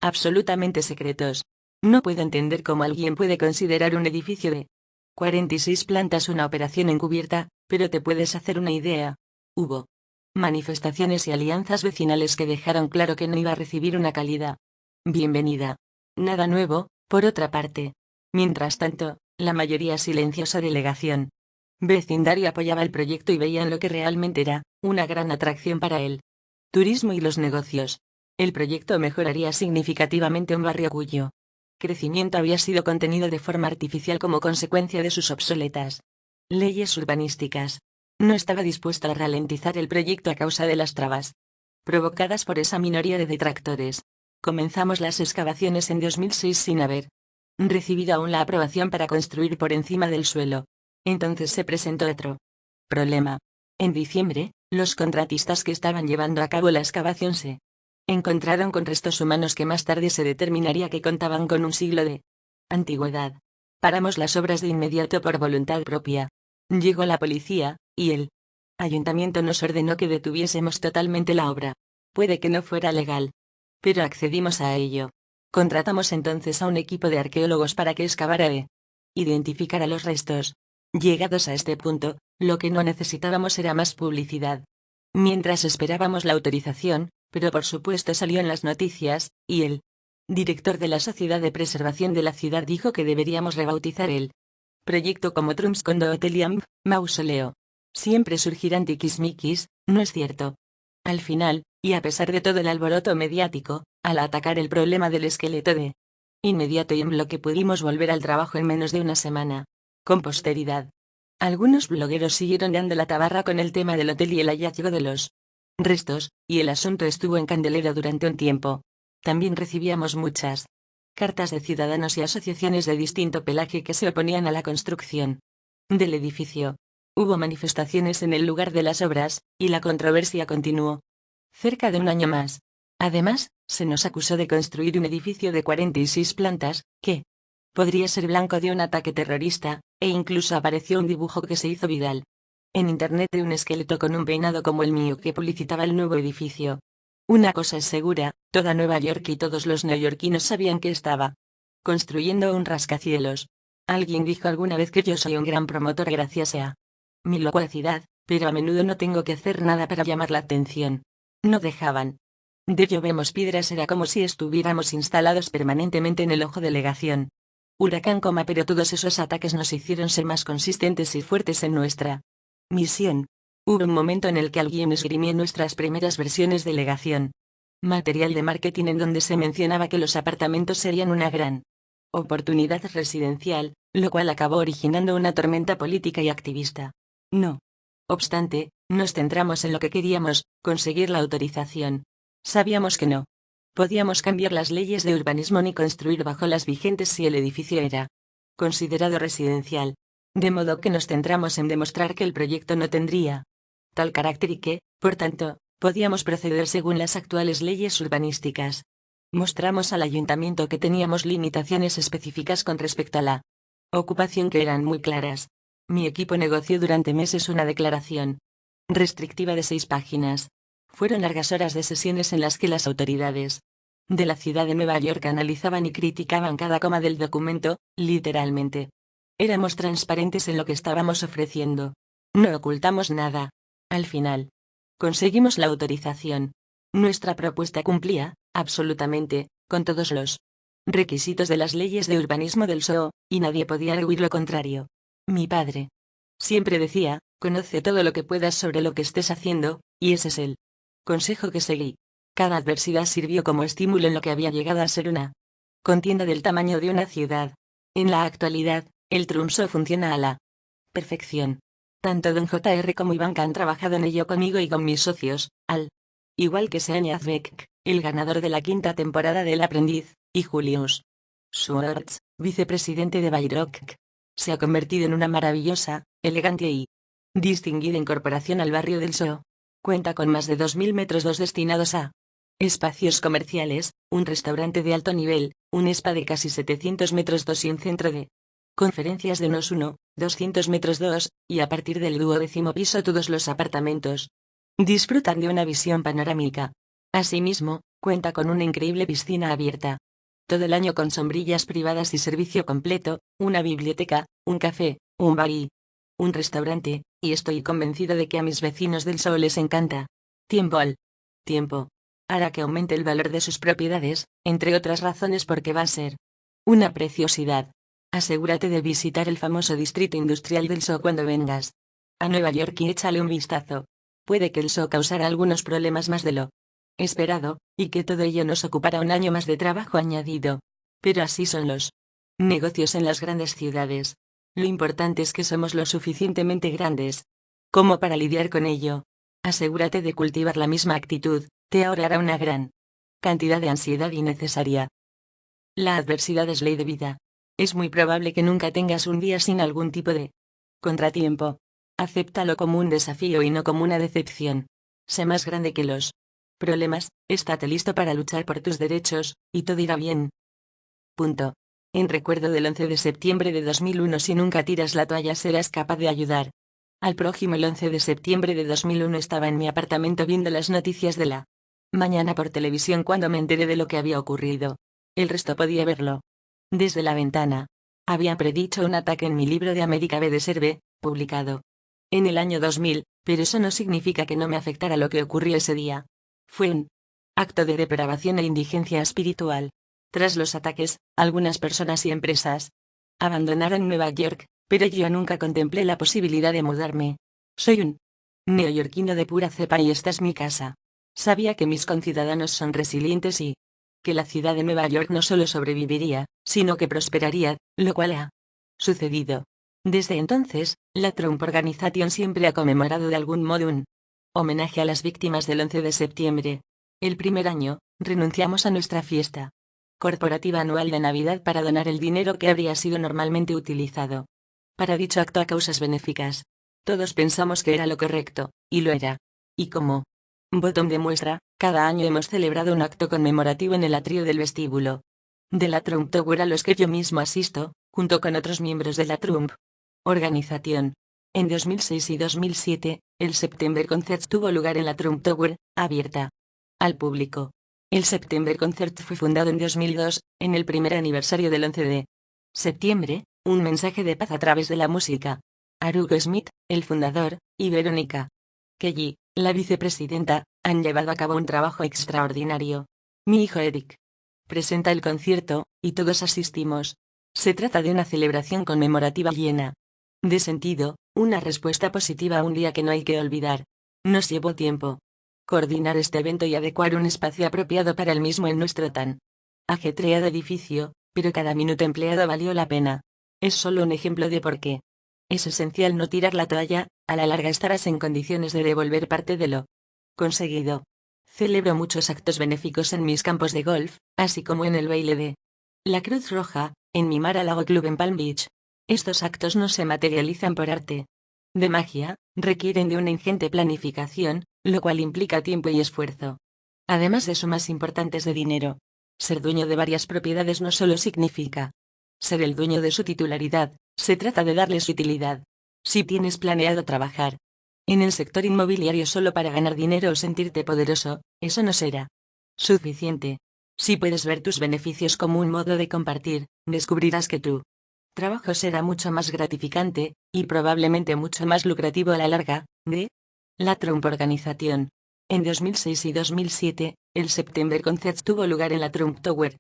absolutamente secretos. No puedo entender cómo alguien puede considerar un edificio de 46 plantas una operación encubierta, pero te puedes hacer una idea. Hubo manifestaciones y alianzas vecinales que dejaron claro que no iba a recibir una cálida bienvenida. Nada nuevo, por otra parte. Mientras tanto, la mayoría silenciosa delegación vecindario apoyaba el proyecto y veían lo que realmente era una gran atracción para él. Turismo y los negocios. El proyecto mejoraría significativamente un barrio cuyo crecimiento había sido contenido de forma artificial como consecuencia de sus obsoletas leyes urbanísticas. No estaba dispuesto a ralentizar el proyecto a causa de las trabas provocadas por esa minoría de detractores. Comenzamos las excavaciones en 2006 sin haber recibido aún la aprobación para construir por encima del suelo. Entonces se presentó otro problema. En diciembre, los contratistas que estaban llevando a cabo la excavación se encontraron con restos humanos que más tarde se determinaría que contaban con un siglo de antigüedad. Paramos las obras de inmediato por voluntad propia. Llegó la policía, y el ayuntamiento nos ordenó que detuviésemos totalmente la obra. Puede que no fuera legal, pero accedimos a ello. Contratamos entonces a un equipo de arqueólogos para que excavara e identificara los restos. Llegados a este punto, lo que no necesitábamos era más publicidad. Mientras esperábamos la autorización, pero por supuesto salió en las noticias, y el director de la Sociedad de Preservación de la ciudad dijo que deberíamos rebautizar el proyecto como Trumps Condo Hotelium, Mausoleo. Siempre surgirán tiquismiquis, ¿no es cierto? Al final, y a pesar de todo el alboroto mediático, al atacar el problema del esqueleto de inmediato y en bloque pudimos volver al trabajo en menos de una semana. Con posteridad. Algunos blogueros siguieron dando la tabarra con el tema del hotel y el hallazgo de los restos, y el asunto estuvo en candelero durante un tiempo. También recibíamos muchas cartas de ciudadanos y asociaciones de distinto pelaje que se oponían a la construcción del edificio. Hubo manifestaciones en el lugar de las obras, y la controversia continuó cerca de un año más. Además, se nos acusó de construir un edificio de 46 plantas, que podría ser blanco de un ataque terrorista, e incluso apareció un dibujo que se hizo viral en internet de un esqueleto con un peinado como el mío que publicitaba el nuevo edificio. Una cosa es segura, toda Nueva York y todos los neoyorquinos sabían que estaba construyendo un rascacielos. Alguien dijo alguna vez que yo soy un gran promotor gracias a mi locuacidad, pero a menudo no tengo que hacer nada para llamar la atención. No dejaban de llovemos piedras, era como si estuviéramos instalados permanentemente en el ojo delegación. Huracán, pero todos esos ataques nos hicieron ser más consistentes y fuertes en nuestra misión. Hubo un momento en el que alguien esgrimió nuestras primeras versiones de delegación material de marketing en donde se mencionaba que los apartamentos serían una gran oportunidad residencial, lo cual acabó originando una tormenta política y activista. No obstante, nos centramos en lo que queríamos, conseguir la autorización. Sabíamos que no podíamos cambiar las leyes de urbanismo ni construir bajo las vigentes si el edificio era considerado residencial. De modo que nos centramos en demostrar que el proyecto no tendría tal carácter y que, por tanto, podíamos proceder según las actuales leyes urbanísticas. Mostramos al ayuntamiento que teníamos limitaciones específicas con respecto a la ocupación que eran muy claras. Mi equipo negoció durante meses una declaración restrictiva de 6 páginas. Fueron largas horas de sesiones en las que las autoridades de la ciudad de Nueva York analizaban y criticaban cada coma del documento, literalmente. Éramos transparentes en lo que estábamos ofreciendo. No ocultamos nada. Al final, conseguimos la autorización. Nuestra propuesta cumplía, absolutamente, con todos los requisitos de las leyes de urbanismo del SOO, y nadie podía arguir lo contrario. Mi padre siempre decía, conoce todo lo que puedas sobre lo que estés haciendo, y ese es el consejo que seguí. Cada adversidad sirvió como estímulo en lo que había llegado a ser una contienda del tamaño de una ciudad. En la actualidad, el Trumso funciona a la perfección. Tanto Don J.R. como Ivanka han trabajado en ello conmigo y con mis socios, al igual que Sean Yazbek, el ganador de la 5ª temporada del Aprendiz, y Julius Schwartz, vicepresidente de Bayrock. Se ha convertido en una maravillosa, elegante y distinguida incorporación al barrio del SOO. Cuenta con más de 2000 metros destinados a espacios comerciales, un restaurante de alto nivel, un spa de casi 700 metros y un centro de conferencias de unos 200 metros y a partir del 12º piso todos los apartamentos disfrutan de una visión panorámica. Asimismo, cuenta con una increíble piscina abierta todo el año con sombrillas privadas y servicio completo, una biblioteca, un café, un bar y un restaurante, y estoy convencido de que a mis vecinos del Sol les encanta. Tiempo al tiempo hará que aumente el valor de sus propiedades, entre otras razones porque va a ser una preciosidad. Asegúrate de visitar el famoso distrito industrial del So cuando vengas a Nueva York y échale un vistazo. Puede que el So causara algunos problemas más de lo esperado, y que todo ello nos ocupará un año más de trabajo añadido. Pero así son los negocios en las grandes ciudades. Lo importante es que somos lo suficientemente grandes como para lidiar con ello. Asegúrate de cultivar la misma actitud, te ahorrará una gran cantidad de ansiedad innecesaria. La adversidad es ley de vida. Es muy probable que nunca tengas un día sin algún tipo de contratiempo. Acéptalo como un desafío y no como una decepción. Sé más grande que los problemas, estate listo para luchar por tus derechos, y todo irá bien. Punto. En recuerdo del 11 de septiembre de 2001, si nunca tiras la toalla serás capaz de ayudar al prójimo. El 11 de septiembre de 2001 estaba en mi apartamento viendo las noticias de la mañana por televisión cuando me enteré de lo que había ocurrido. El resto podía verlo desde la ventana. Había predicho un ataque en mi libro de América B de Serve, publicado en el año 2000, pero eso no significa que no me afectara lo que ocurrió ese día. Fue un acto de depravación e indigencia espiritual. Tras los ataques, algunas personas y empresas abandonaron Nueva York, pero yo nunca contemplé la posibilidad de mudarme. Soy un neoyorquino de pura cepa y esta es mi casa. Sabía que mis conciudadanos son resilientes y que la ciudad de Nueva York no solo sobreviviría, sino que prosperaría, lo cual ha sucedido. Desde entonces, la Trump Organization siempre ha conmemorado de algún modo un homenaje a las víctimas del 11 de septiembre. El primer año, renunciamos a nuestra fiesta corporativa anual de Navidad para donar el dinero que habría sido normalmente utilizado para dicho acto a causas benéficas. Todos pensamos que era lo correcto, y lo era. Y como botón de muestra, cada año hemos celebrado un acto conmemorativo en el atrio del vestíbulo de la Trump Tower a los que yo mismo asisto, junto con otros miembros de la Trump Organización. En 2006 y 2007, el September Concert tuvo lugar en la Trump Tower, abierta al público. El September Concert fue fundado en 2002, en el primer aniversario del 11 de septiembre, un mensaje de paz a través de la música. Arugo Smith, el fundador, y Veronica Kelly, la vicepresidenta, han llevado a cabo un trabajo extraordinario. Mi hijo Eric presenta el concierto, y todos asistimos. Se trata de una celebración conmemorativa llena de sentido, una respuesta positiva a un día que no hay que olvidar. Nos llevó tiempo coordinar este evento y adecuar un espacio apropiado para el mismo en nuestro tan ajetreado edificio, pero cada minuto empleado valió la pena. Es solo un ejemplo de por qué es esencial no tirar la toalla. A la larga estarás en condiciones de devolver parte de lo conseguido. Celebro muchos actos benéficos en mis campos de golf, así como en el baile de la Cruz Roja, en mi Mar-a-Lago Club en Palm Beach. Estos actos no se materializan por arte de magia, requieren de una ingente planificación, lo cual implica tiempo y esfuerzo. Además de sumas importantes de dinero. Ser dueño de varias propiedades no solo significa ser el dueño de su titularidad, se trata de darles utilidad. Si tienes planeado trabajar en el sector inmobiliario solo para ganar dinero o sentirte poderoso, eso no será suficiente. Si puedes ver tus beneficios como un modo de compartir, descubrirás que tu trabajo será mucho más gratificante, y probablemente mucho más lucrativo a la larga. De la Trump Organization. En 2006 y 2007, el September Concert tuvo lugar en la Trump Tower,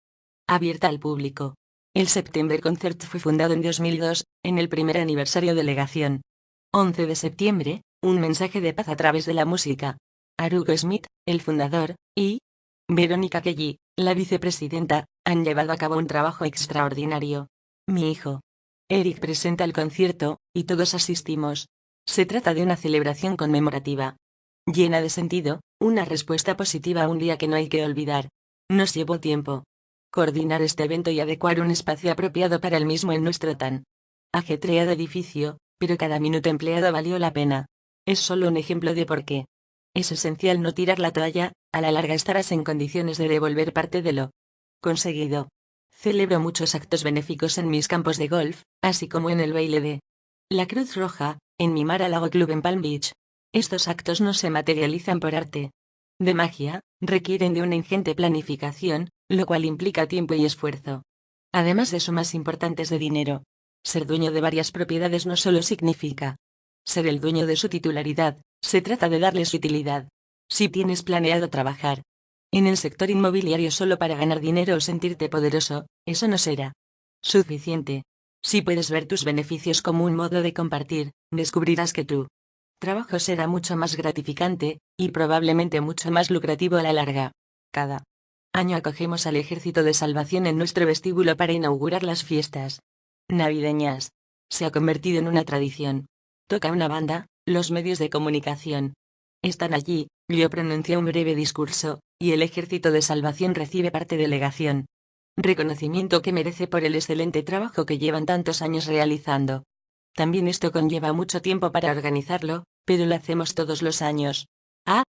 abierta al público. El September Concert fue fundado en 2002, en el primer aniversario de delegación. 11 de septiembre, un mensaje de paz a través de la música. Arugo Smith, el fundador, y Veronica Kelly, la vicepresidenta, han llevado a cabo un trabajo extraordinario. Mi hijo Eric presenta el concierto, y todos asistimos. Se trata de una celebración conmemorativa llena de sentido, una respuesta positiva a un día que no hay que olvidar. Nos llevó tiempo coordinar este evento y adecuar un espacio apropiado para el mismo en nuestro tan ajetreado edificio, pero cada minuto empleado valió la pena. Es solo un ejemplo de por qué es esencial no tirar la toalla. A la larga estarás en condiciones de devolver parte de lo conseguido. Celebro muchos actos benéficos en mis campos de golf, así como en el baile de la Cruz Roja, en mi Mar-a-Lago Club en Palm Beach. Estos actos no se materializan por arte de magia, requieren de una ingente planificación, lo cual implica tiempo y esfuerzo. Además de sumas importantes de dinero. Ser dueño de varias propiedades no solo significa ser el dueño de su titularidad, se trata de darles utilidad. Si tienes planeado trabajar en el sector inmobiliario solo para ganar dinero o sentirte poderoso, eso no será suficiente. Si puedes ver tus beneficios como un modo de compartir, descubrirás que tu trabajo será mucho más gratificante, y probablemente mucho más lucrativo a la larga. Cada año acogemos al Ejército de Salvación en nuestro vestíbulo para inaugurar las fiestas navideñas. Se ha convertido en una tradición. Toca una banda, los medios de comunicación están allí, yo pronuncio un breve discurso, y el Ejército de Salvación recibe parte delegación. Reconocimiento que merece por el excelente trabajo que llevan tantos años realizando. También esto conlleva mucho tiempo para organizarlo, pero lo hacemos todos los años. A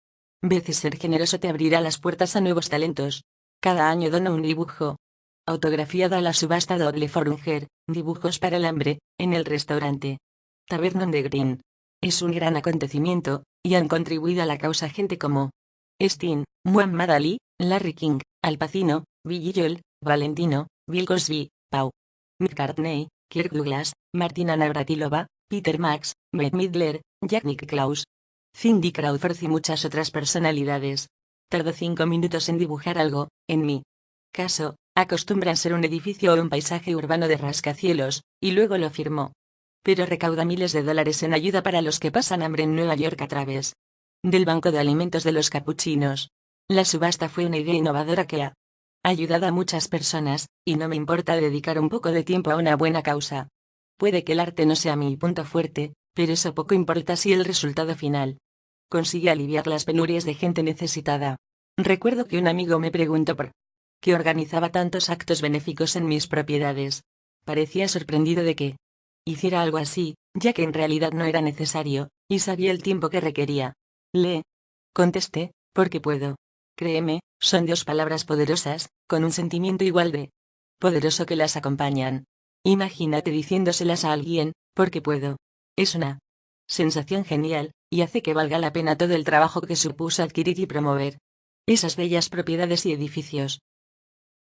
veces ser generoso te abrirá las puertas a nuevos talentos. Cada año dono un dibujo autografiado a la subasta Doble Forunger, dibujos para el hambre, en el restaurante Tavernon de Green. Es un gran acontecimiento, y han contribuido a la causa gente como Sting, Muhammad Ali, Larry King, Al Pacino, Billy Joel, Valentino, Bill Cosby, Pau McCartney, Kirk Douglas, Martina Navratilova, Peter Max, Bette Midler, Jack Nicklaus, Cindy Crawford y muchas otras personalidades. Tardó 5 minutos en dibujar algo. En mi caso, acostumbra ser un edificio o un paisaje urbano de rascacielos, y luego lo firmó. Pero recauda miles de dólares en ayuda para los que pasan hambre en Nueva York a través del Banco de Alimentos de los Capuchinos. La subasta fue una idea innovadora que ha ayudado a muchas personas, y no me importa dedicar un poco de tiempo a una buena causa. Puede que el arte no sea mi punto fuerte, pero eso poco importa si el resultado final consigue aliviar las penurias de gente necesitada. Recuerdo que un amigo me preguntó por qué organizaba tantos actos benéficos en mis propiedades. Parecía sorprendido de que hiciera algo así, ya que en realidad no era necesario, y sabía el tiempo que requería. Le contesté, porque puedo. Créeme, son 2 palabras poderosas, con un sentimiento igual de poderoso que las acompañan. Imagínate diciéndoselas a alguien, porque puedo. Es una sensación genial, y hace que valga la pena todo el trabajo que supuso adquirir y promover esas bellas propiedades y edificios.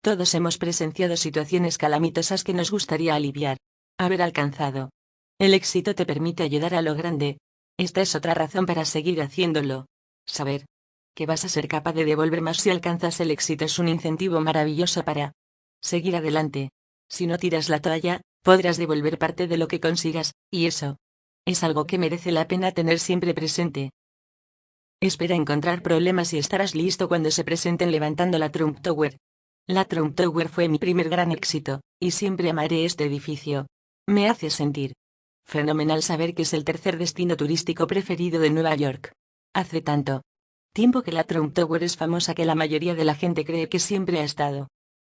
Todos hemos presenciado situaciones calamitosas que nos gustaría aliviar. Haber alcanzado el éxito te permite ayudar a lo grande. Esta es otra razón para seguir haciéndolo. Saber que vas a ser capaz de devolver más si alcanzas el éxito es un incentivo maravilloso para seguir adelante. Si no tiras la toalla, podrás devolver parte de lo que consigas, y eso es algo que merece la pena tener siempre presente. Espera encontrar problemas y estarás listo cuando se presenten levantando la Trump Tower. La Trump Tower fue mi primer gran éxito, y siempre amaré este edificio. Me hace sentir fenomenal saber que es el tercer destino turístico preferido de Nueva York. Hace tanto tiempo que la Trump Tower es famosa que la mayoría de la gente cree que siempre ha estado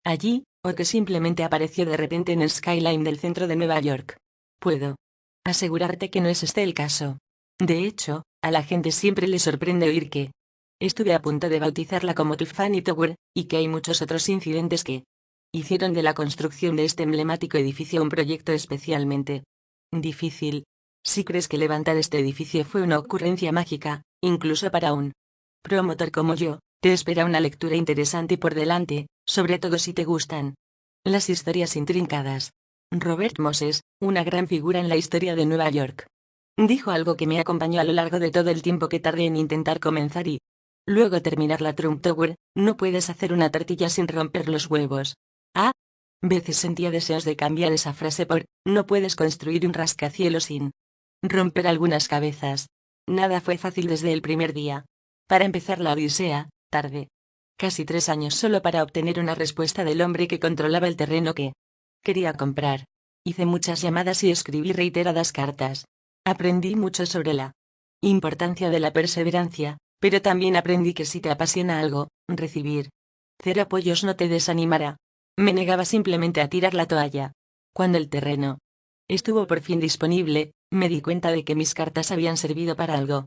allí, o que simplemente apareció de repente en el skyline del centro de Nueva York. Puedo asegurarte que no es este el caso. De hecho, a la gente siempre le sorprende oír que estuve a punto de bautizarla como Tiffany Tower, y que hay muchos otros incidentes que hicieron de la construcción de este emblemático edificio un proyecto especialmente difícil. Si crees que levantar este edificio fue una ocurrencia mágica, incluso para un promotor como yo, te espera una lectura interesante por delante, sobre todo si te gustan las historias intrincadas. Robert Moses, una gran figura en la historia de Nueva York, dijo algo que me acompañó a lo largo de todo el tiempo que tardé en intentar comenzar y luego terminar la Trump Tower: no puedes hacer una tortilla sin romper los huevos. A veces sentía deseos de cambiar esa frase por no puedes construir un rascacielos sin romper algunas cabezas. Nada fue fácil desde el primer día. Para empezar la odisea, tardé casi 3 años solo para obtener una respuesta del hombre que controlaba el terreno que quería comprar. Hice muchas llamadas y escribí reiteradas cartas. Aprendí mucho sobre la importancia de la perseverancia, pero también aprendí que si te apasiona algo, recibir 0 apoyos no te desanimará. Me negaba simplemente a tirar la toalla. Cuando el terreno estuvo por fin disponible, me di cuenta de que mis cartas habían servido para algo.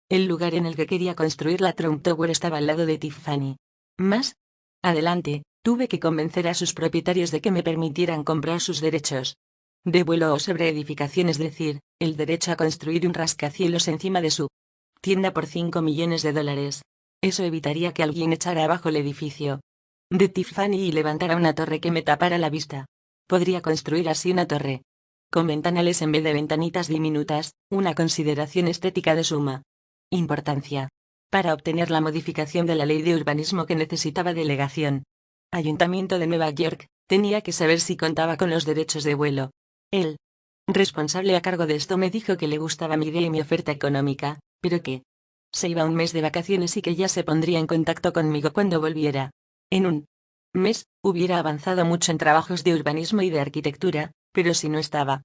El lugar en el que quería construir la Trump Tower estaba al lado de Tiffany. Más adelante, tuve que convencer a sus propietarios de que me permitieran comprar sus derechos de vuelo o sobre edificación, es decir, el derecho a construir un rascacielos encima de su tienda por $5 millones. Eso evitaría que alguien echara abajo el edificio de Tiffany y levantara una torre que me tapara la vista. Podría construir así una torre con ventanales en vez de ventanitas diminutas, una consideración estética de suma importancia. Para obtener la modificación de la ley de urbanismo que necesitaba delegación. Ayuntamiento de Nueva York, tenía que saber si contaba con los derechos de vuelo. El responsable a cargo de esto me dijo que le gustaba mi idea y mi oferta económica, pero que se iba un mes de vacaciones y que ya se pondría en contacto conmigo cuando volviera. En un mes, hubiera avanzado mucho en trabajos de urbanismo y de arquitectura, pero si no estaba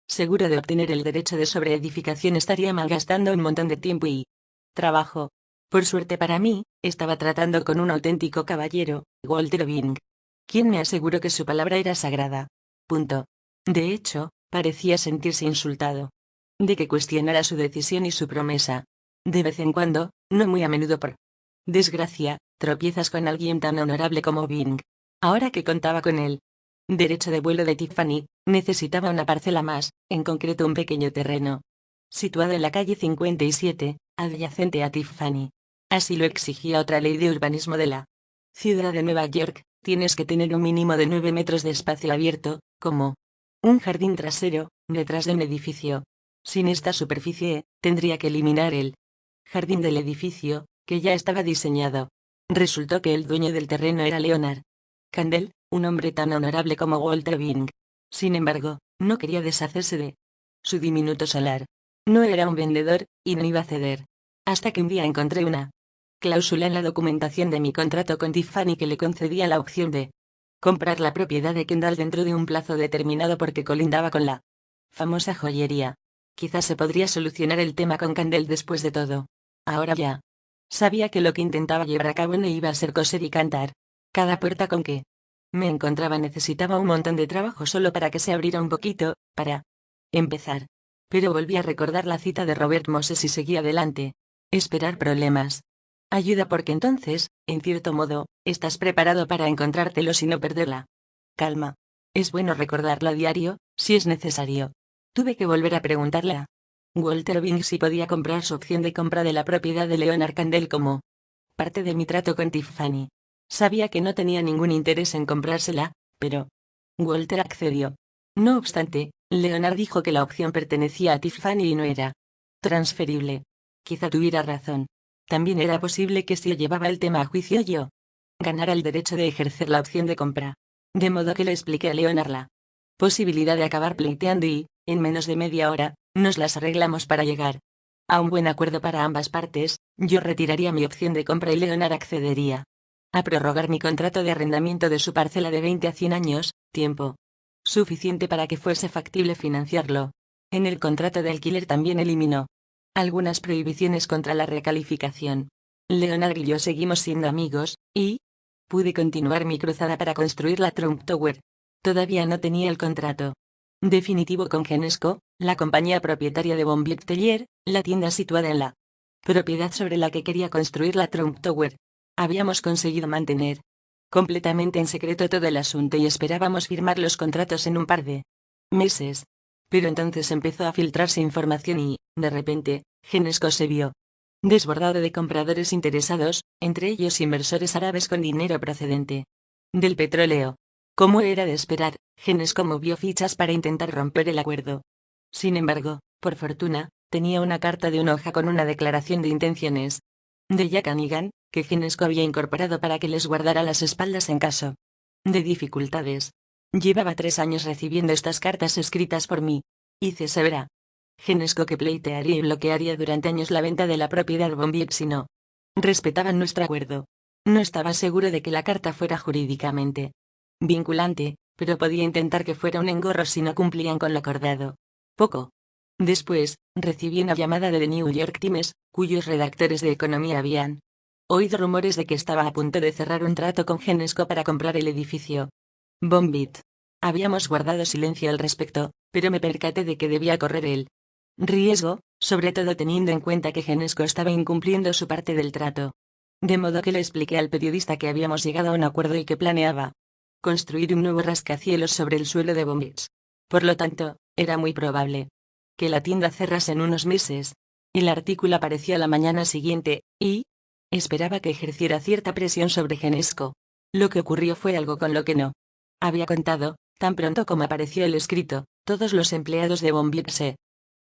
seguro de obtener el derecho de sobreedificación estaría malgastando un montón de tiempo y trabajo. Por suerte para mí, estaba tratando con un auténtico caballero, Walter Bing, quien me aseguró que su palabra era sagrada. Punto. De hecho, parecía sentirse insultado de que cuestionara su decisión y su promesa. De vez en cuando, no muy a menudo por desgracia, tropiezas con alguien tan honorable como Bing. Ahora que contaba con el derecho de vuelo de Tiffany, necesitaba una parcela más, en concreto un pequeño terreno situado en la calle 57, adyacente a Tiffany. Así lo exigía otra ley de urbanismo de la ciudad de Nueva York, tienes que tener un mínimo de 9 metros de espacio abierto, como un jardín trasero, detrás de un edificio. Sin esta superficie, tendría que eliminar el jardín del edificio, que ya estaba diseñado. Resultó que el dueño del terreno era Leonard Candel, un hombre tan honorable como Walter Bing. Sin embargo, no quería deshacerse de su diminuto solar. No era un vendedor, y no iba a ceder. Hasta que un día encontré una cláusula en la documentación de mi contrato con Tiffany que le concedía la opción de comprar la propiedad de Kendall dentro de un plazo determinado porque colindaba con la famosa joyería. Quizás se podría solucionar el tema con Candel después de todo. Ahora ya sabía que lo que intentaba llevar a cabo no iba a ser coser y cantar. Cada puerta con que me encontraba necesitaba un montón de trabajo solo para que se abriera un poquito, para empezar. Pero volví a recordar la cita de Robert Moses y seguí adelante. Esperar problemas ayuda porque entonces, en cierto modo, estás preparado para encontrártelos y no perderla calma. Es bueno recordarlo a diario, si es necesario. Tuve que volver a preguntarle a Walter Bing si podía comprar su opción de compra de la propiedad de Leonard Candel como parte de mi trato con Tiffany. Sabía que no tenía ningún interés en comprársela, pero Walter accedió. No obstante, Leonard dijo que la opción pertenecía a Tiffany y no era transferible. Quizá tuviera razón. También era posible que si llevaba el tema a juicio yo ganara el derecho de ejercer la opción de compra. De modo que le expliqué a Leonard la posibilidad de acabar pleiteando y, en menos de media hora, nos las arreglamos para llegar a un buen acuerdo para ambas partes. Yo retiraría mi opción de compra y Leonard accedería a prorrogar mi contrato de arrendamiento de su parcela de 20 a 100 años, tiempo suficiente para que fuese factible financiarlo. En el contrato de alquiler también eliminó algunas prohibiciones contra la recalificación. Leonard y yo seguimos siendo amigos, y pude continuar mi cruzada para construir la Trump Tower. Todavía no tenía el contrato definitivo con Genesco, la compañía propietaria de Bombier Teller, la tienda situada en la propiedad sobre la que quería construir la Trump Tower. Habíamos conseguido mantener completamente en secreto todo el asunto y esperábamos firmar los contratos en un par de meses. Pero entonces empezó a filtrarse información y, de repente, Genesco se vio desbordado de compradores interesados, entre ellos inversores árabes con dinero procedente del petróleo. Como era de esperar, Genesco movió fichas para intentar romper el acuerdo. Sin embargo, por fortuna, tenía una carta de una hoja con una declaración de intenciones de Jack Hannigan, que Genesco había incorporado para que les guardara las espaldas en caso de dificultades. Llevaba 3 años recibiendo estas cartas escritas por mí. Hice saber a Genesco que pleitearía y bloquearía durante años la venta de la propiedad Bombier si no respetaban nuestro acuerdo. No estaba seguro de que la carta fuera jurídicamente vinculante, pero podía intentar que fuera un engorro si no cumplían con lo acordado. Poco después, recibí una llamada de The New York Times, cuyos redactores de economía habían oído rumores de que estaba a punto de cerrar un trato con Genesco para comprar el edificio Bombit. Habíamos guardado silencio al respecto, pero me percaté de que debía correr el riesgo, sobre todo teniendo en cuenta que Genesco estaba incumpliendo su parte del trato. De modo que le expliqué al periodista que habíamos llegado a un acuerdo y que planeaba construir un nuevo rascacielos sobre el suelo de Bombits. Por lo tanto, era muy probable que la tienda cerrase en unos meses. El artículo apareció a la mañana siguiente, y Esperaba que ejerciera cierta presión sobre Genesco. Lo que ocurrió fue algo con lo que no había contado. Tan pronto como apareció el escrito, todos los empleados de Bombier se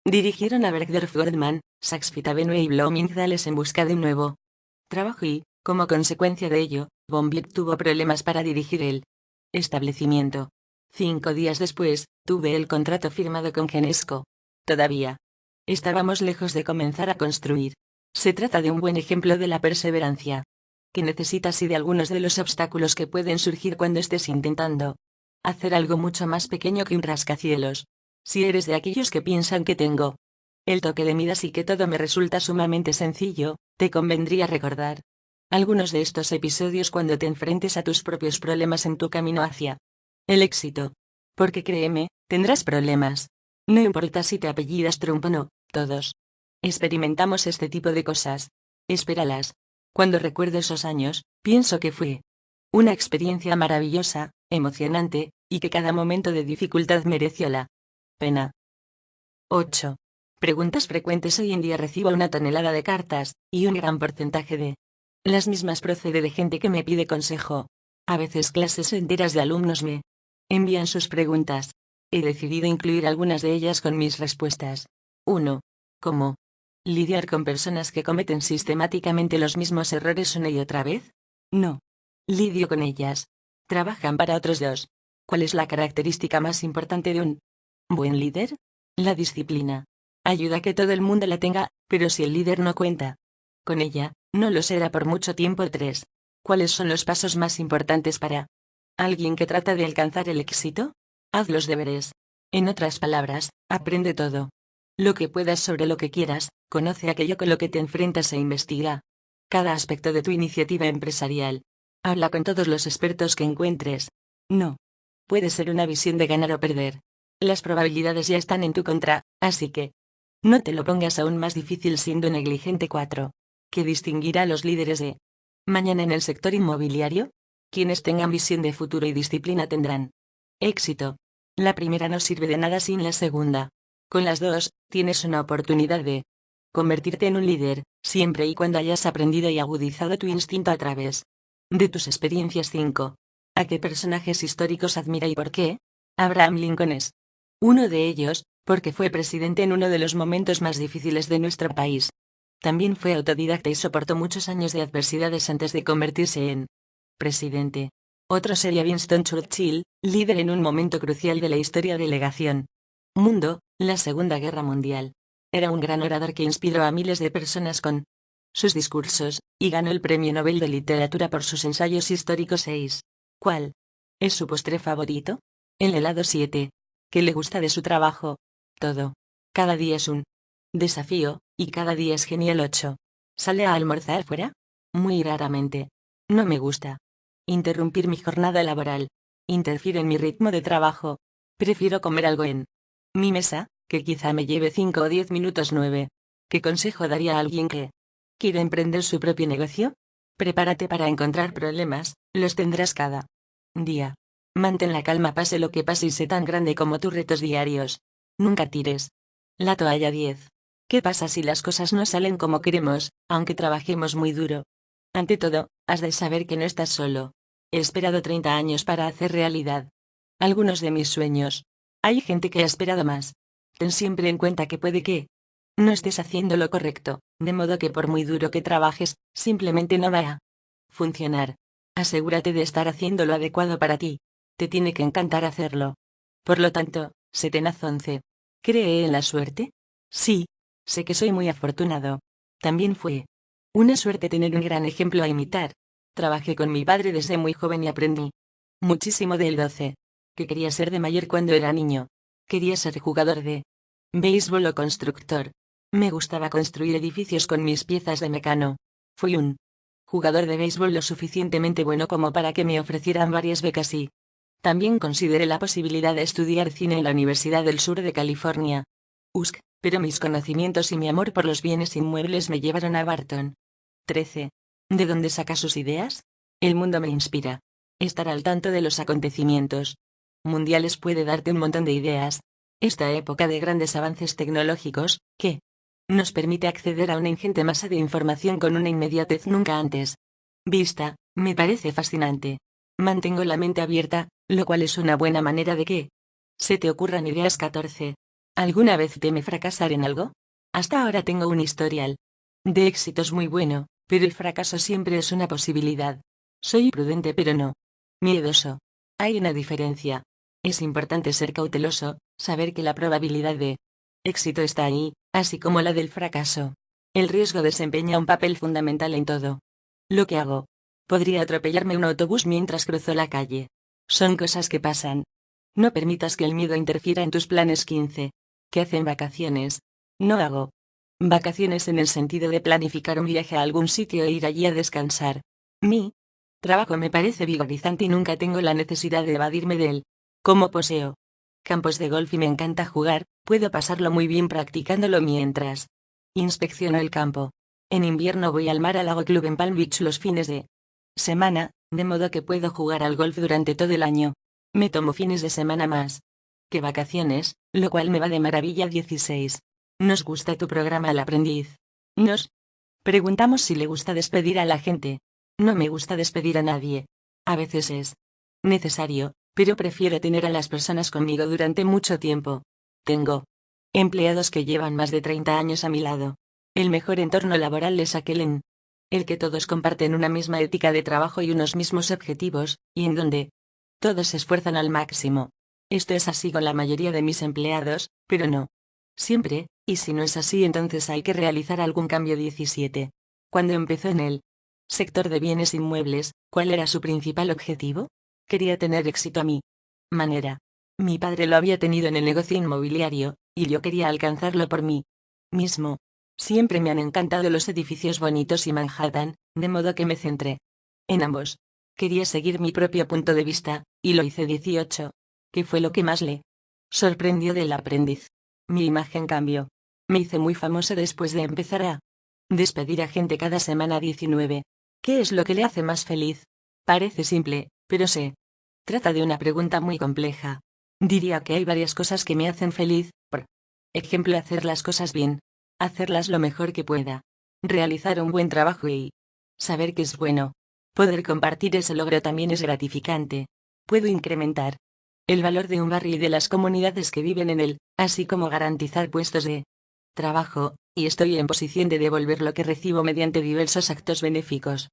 dirigieron a Bergdorf Goldman, Sachs Fifth Avenue y Bloomingdale's en busca de un nuevo trabajo y, como consecuencia de ello, Bombier tuvo problemas para dirigir el establecimiento. 5 días después, tuve el contrato firmado con Genesco. Todavía estábamos lejos de comenzar a construir. Se trata de un buen ejemplo de la perseverancia que necesitas y de algunos de los obstáculos que pueden surgir cuando estés intentando hacer algo mucho más pequeño que un rascacielos. Si eres de aquellos que piensan que tengo el toque de Midas y que todo me resulta sumamente sencillo, te convendría recordar algunos de estos episodios cuando te enfrentes a tus propios problemas en tu camino hacia el éxito. Porque créeme, tendrás problemas. No importa si te apellidas Trump o no, todos experimentamos este tipo de cosas. Espéralas. Cuando recuerdo esos años, pienso que fue una experiencia maravillosa, emocionante, y que cada momento de dificultad mereció la pena. 8. Preguntas frecuentes. Hoy en día recibo una tonelada de cartas, y un gran porcentaje de las mismas procede de gente que me pide consejo. A veces clases enteras de alumnos me envían sus preguntas. He decidido incluir algunas de ellas con mis respuestas. 1. ¿Cómo lidiar con personas que cometen sistemáticamente los mismos errores una y otra vez? No. Lidio con ellas. Trabajan para otros. 2. ¿Cuál es la característica más importante de un buen líder? La disciplina. Ayuda a que todo el mundo la tenga, pero si el líder no cuenta con ella, no lo será por mucho tiempo. 3. ¿Cuáles son los pasos más importantes para alguien que trata de alcanzar el éxito? Haz los deberes. En otras palabras, aprende todo lo que puedas sobre lo que quieras, conoce aquello con lo que te enfrentas e investiga cada aspecto de tu iniciativa empresarial. Habla con todos los expertos que encuentres. No puede ser una visión de ganar o perder. Las probabilidades ya están en tu contra, así que no te lo pongas aún más difícil siendo negligente. 4. ¿Qué distinguirá a los líderes de mañana en el sector inmobiliario? Quienes tengan visión de futuro y disciplina tendrán éxito. La primera no sirve de nada sin la segunda. Con las dos, tienes una oportunidad de convertirte en un líder, siempre y cuando hayas aprendido y agudizado tu instinto a través de tus experiencias. 5. ¿A qué personajes históricos admira y por qué? Abraham Lincoln es uno de ellos, porque fue presidente en uno de los momentos más difíciles de nuestro país. También fue autodidacta y soportó muchos años de adversidades antes de convertirse en presidente. Otro sería Winston Churchill, líder en un momento crucial de la historia delegación mundo, la Segunda Guerra Mundial. Era un gran orador que inspiró a miles de personas con sus discursos, y ganó el Premio Nobel de Literatura por sus ensayos históricos. 6. ¿Cuál es su postre favorito? El helado. 7. ¿Qué le gusta de su trabajo? Todo. Cada día es un desafío, y cada día es genial. 8. ¿Sale a almorzar fuera? Muy raramente. No me gusta interrumpir mi jornada laboral. Interfiere en mi ritmo de trabajo. Prefiero comer algo en mi mesa, que quizá me lleve 5 o 10 minutos. 9. ¿Qué consejo daría a alguien que quiere emprender su propio negocio? Prepárate para encontrar problemas, los tendrás cada día. Mantén la calma pase lo que pase y sé tan grande como tus retos diarios. Nunca tires la toalla. 10. ¿Qué pasa si las cosas no salen como queremos, aunque trabajemos muy duro? Ante todo, has de saber que no estás solo. He esperado 30 años para hacer realidad algunos de mis sueños. Hay gente que ha esperado más. Ten siempre en cuenta que puede que no estés haciendo lo correcto, de modo que por muy duro que trabajes, simplemente no va a funcionar. Asegúrate de estar haciendo lo adecuado para ti. Te tiene que encantar hacerlo. Por lo tanto, sé tenaz. 11. ¿Cree en la suerte? Sí. Sé que soy muy afortunado. También fue una suerte tener un gran ejemplo a imitar. Trabajé con mi padre desde muy joven y aprendí muchísimo de él. 12. ¿Qué quería ser de mayor cuando era niño? Quería ser jugador de béisbol o constructor. Me gustaba construir edificios con mis piezas de mecano. Fui un jugador de béisbol lo suficientemente bueno como para que me ofrecieran varias becas y también consideré la posibilidad de estudiar cine en la Universidad del Sur de California, USC, pero mis conocimientos y mi amor por los bienes inmuebles me llevaron a Barton. 13. ¿De dónde saca sus ideas? El mundo me inspira. Estar al tanto de los acontecimientos mundiales puede darte un montón de ideas. Esta época de grandes avances tecnológicos, que Nos permite acceder a una ingente masa de información con una inmediatez nunca antes vista. Me parece fascinante. Mantengo la mente abierta, lo cual es una buena manera de que se te ocurran ideas. 14. ¿Alguna vez teme fracasar en algo? Hasta ahora tengo un historial de éxitos muy bueno, pero el fracaso siempre es una posibilidad. Soy prudente pero no miedoso. Hay una diferencia. Es importante ser cauteloso, saber que la probabilidad de éxito está ahí, así como la del fracaso. El riesgo desempeña un papel fundamental en todo lo que hago. Podría atropellarme un autobús mientras cruzo la calle. Son cosas que pasan. No permitas que el miedo interfiera en tus planes. 15. ¿Qué hacen vacaciones? No hago vacaciones en el sentido de planificar un viaje a algún sitio e ir allí a descansar. Mi trabajo me parece vigorizante y nunca tengo la necesidad de evadirme de él. Como poseo campos de golf y me encanta jugar, puedo pasarlo muy bien practicándolo mientras inspecciono el campo. En invierno voy al mar al Lago Club en Palm Beach los fines de semana, de modo que puedo jugar al golf durante todo el año. Me tomo fines de semana más que vacaciones, lo cual me va de maravilla. 16. ¿Nos gusta tu programa Al Aprendiz? Nos preguntamos si le gusta despedir a la gente. No me gusta despedir a nadie. A veces es necesario, pero prefiero tener a las personas conmigo durante mucho tiempo. Tengo empleados que llevan más de 30 años a mi lado. El mejor entorno laboral es aquel en el que todos comparten una misma ética de trabajo y unos mismos objetivos, y en donde todos se esfuerzan al máximo. Esto es así con la mayoría de mis empleados, pero no siempre, y si no es así entonces hay que realizar algún cambio. 17. Cuando empezó en el sector de bienes inmuebles, ¿cuál era su principal objetivo? Quería tener éxito a mi manera. Mi padre lo había tenido en el negocio inmobiliario, y yo quería alcanzarlo por mí mismo. Siempre me han encantado los edificios bonitos y Manhattan, de modo que me centré en ambos. Quería seguir mi propio punto de vista, y lo hice. 18. ¿Qué fue lo que más le sorprendió del aprendiz? Mi imagen cambió. Me hice muy famoso después de empezar a despedir a gente cada semana. 19. ¿Qué es lo que le hace más feliz? Parece simple, pero se trata de una pregunta muy compleja. Diría que hay varias cosas que me hacen feliz, por ejemplo hacer las cosas bien, hacerlas lo mejor que pueda, realizar un buen trabajo y saber que es bueno. Poder compartir ese logro también es gratificante. Puedo incrementar el valor de un barrio y de las comunidades que viven en él, así como garantizar puestos de trabajo, y estoy en posición de devolver lo que recibo mediante diversos actos benéficos.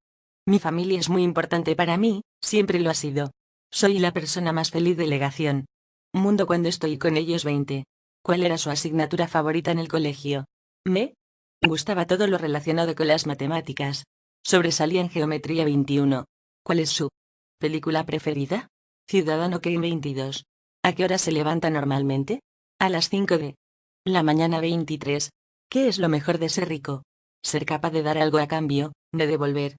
Mi familia es muy importante para mí, siempre lo ha sido. Soy la persona más feliz. Delegación. Mundo cuando estoy con ellos. 20. ¿Cuál era su asignatura favorita en el colegio? Me gustaba todo lo relacionado con las matemáticas. Sobresalía en geometría. 21. ¿Cuál es su película preferida? Ciudadano Kane. 22. ¿A qué hora se levanta normalmente? A las 5 de la mañana. 23. ¿Qué es lo mejor de ser rico? Ser capaz de dar algo a cambio, de devolver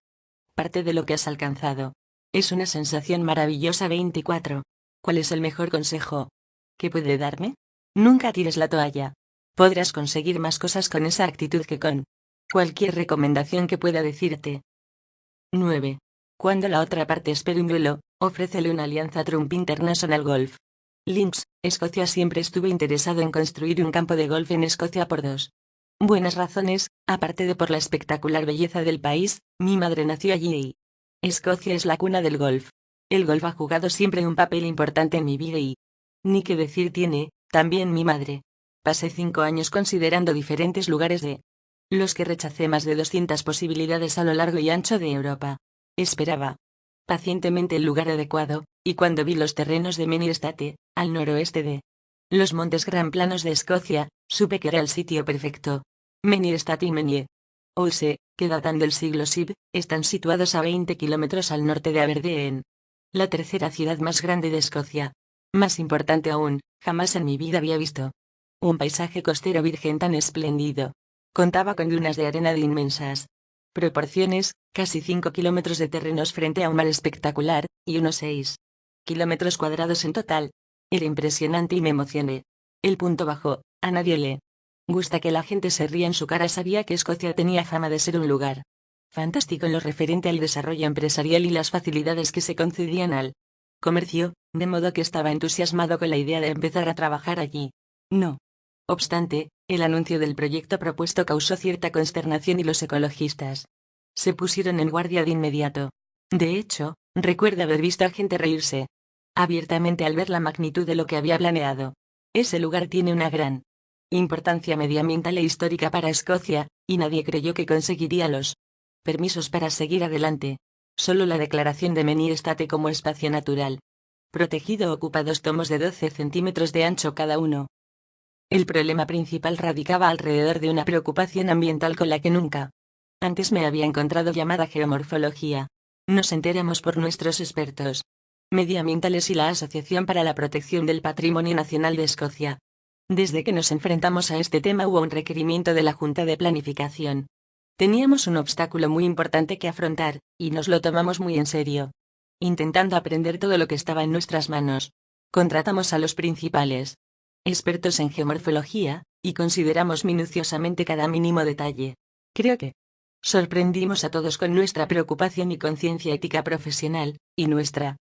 parte de lo que has alcanzado. Es una sensación maravillosa. 24. ¿Cuál es el mejor consejo que puede darme? Nunca tires la toalla. Podrás conseguir más cosas con esa actitud que con cualquier recomendación que pueda decirte. 9. Cuando la otra parte espere un duelo, ofrécele una alianza. Trump International Golf Links, Escocia. Siempre estuve interesado en construir un campo de golf en Escocia por dos buenas razones, aparte de por la espectacular belleza del país. Mi madre nació allí y Escocia es la cuna del golf. El golf ha jugado siempre un papel importante en mi vida y ni qué decir tiene, también mi madre. Pasé 5 años considerando diferentes lugares de los que rechacé más de 200 posibilidades a lo largo y ancho de Europa. Esperaba pacientemente el lugar adecuado, y cuando vi los terrenos de Menir Estate, al noroeste de los montes Gran Planos de Escocia, supe que era el sitio perfecto. Menir Estate y Menier Ouse, que datan del siglo SIB, están situados a 20 kilómetros al norte de Aberdeen, la tercera ciudad más grande de Escocia. Más importante aún, jamás en mi vida había visto un paisaje costero virgen tan espléndido. Contaba con dunas de arena de inmensas proporciones, casi 5 kilómetros de terrenos frente a un mar espectacular, y unos 6 kilómetros cuadrados en total. Era impresionante y me emocioné. El punto bajo, a nadie le gusta que la gente se ría en su cara. Sabía que Escocia tenía fama de ser un lugar fantástico en lo referente al desarrollo empresarial y las facilidades que se concedían al comercio, de modo que estaba entusiasmado con la idea de empezar a trabajar allí. No obstante, El anuncio del proyecto propuesto causó cierta consternación y los ecologistas se pusieron en guardia de inmediato. De hecho, recuerdo haber visto a gente reírse abiertamente al ver la magnitud de lo que había planeado. Ese lugar tiene una gran importancia medioambiental e histórica para Escocia, y nadie creyó que conseguiría los permisos para seguir adelante. Solo la declaración de Menhir Estate como espacio natural protegido ocupa 2 tomos de 12 centímetros de ancho cada uno. El problema principal radicaba alrededor de una preocupación ambiental con la que nunca antes me había encontrado, llamada geomorfología. Nos enteramos por nuestros expertos medioambientales y la Asociación para la Protección del Patrimonio Nacional de Escocia. Desde que nos enfrentamos a este tema hubo un requerimiento de la Junta de Planificación. Teníamos un obstáculo muy importante que afrontar, y nos lo tomamos muy en serio. Intentando aprender todo lo que estaba en nuestras manos, contratamos a los principales expertos en geomorfología, y consideramos minuciosamente cada mínimo detalle. Creo que sorprendimos a todos con nuestra preocupación y conciencia ética profesional, y nuestra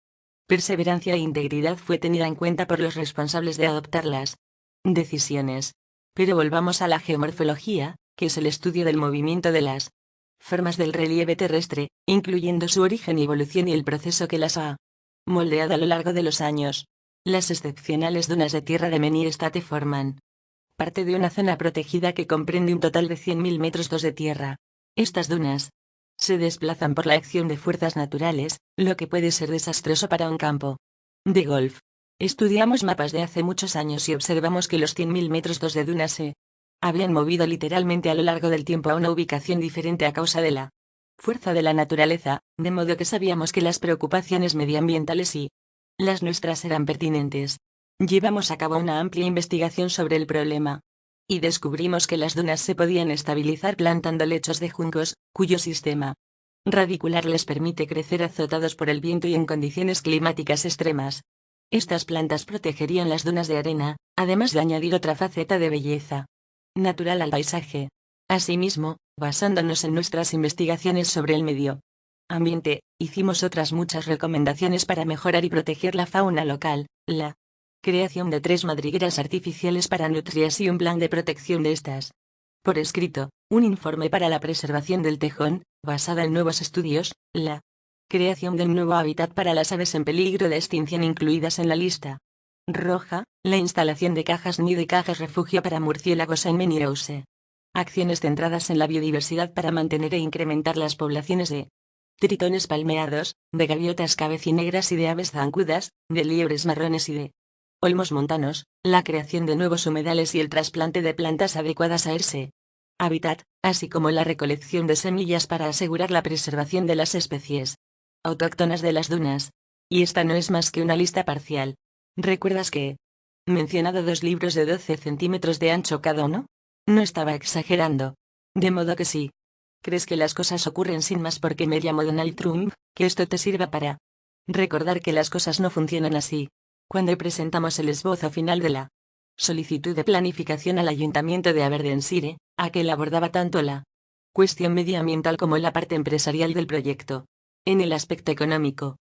perseverancia e integridad fue tenida en cuenta por los responsables de adoptar las decisiones. Pero volvamos a la geomorfología, que es el estudio del movimiento de las formas del relieve terrestre, incluyendo su origen y evolución y el proceso que las ha moldeado a lo largo de los años. Las excepcionales dunas de tierra de Menhir Estate forman parte de una zona protegida que comprende un total de 100.000 metros de tierra. Estas dunas se desplazan por la acción de fuerzas naturales, lo que puede ser desastroso para un campo de golf. Estudiamos mapas de hace muchos años y observamos que los 100.000 metros de dunas se habían movido literalmente a lo largo del tiempo a una ubicación diferente a causa de la fuerza de la naturaleza, de modo que sabíamos que las preocupaciones medioambientales y las nuestras eran pertinentes. Llevamos a cabo una amplia investigación sobre el problema y descubrimos que las dunas se podían estabilizar plantando lechos de juncos, cuyo sistema radicular les permite crecer azotados por el viento y en condiciones climáticas extremas. Estas plantas protegerían las dunas de arena, además de añadir otra faceta de belleza natural al paisaje. Asimismo, basándonos en nuestras investigaciones sobre el medio ambiente, hicimos otras muchas recomendaciones para mejorar y proteger la fauna local, la creación de 3 madrigueras artificiales para nutrias y un plan de protección de estas. Por escrito, un informe para la preservación del tejón, basada en nuevos estudios, la creación de un nuevo hábitat para las aves en peligro de extinción incluidas en la lista roja, la instalación de cajas nido y cajas refugio para murciélagos en Menhir House. Acciones centradas en la biodiversidad para mantener e incrementar las poblaciones de tritones palmeados, de gaviotas cabecinegras y de aves zancudas, de liebres marrones y de olmos montanos, la creación de nuevos humedales y el trasplante de plantas adecuadas a ese hábitat, así como la recolección de semillas para asegurar la preservación de las especies autóctonas de las dunas. Y esta no es más que una lista parcial. ¿Recuerdas que he mencionado 2 libros de 12 centímetros de ancho cada uno? No estaba exagerando. De modo que sí. ¿Crees que las cosas ocurren sin más porque me llamo Donald Trump? Que esto te sirva para recordar que las cosas no funcionan así. Cuando presentamos el esbozo final de la solicitud de planificación al Ayuntamiento de Aberdeenshire, aquel abordaba tanto la cuestión medioambiental como la parte empresarial del proyecto. En el aspecto económico,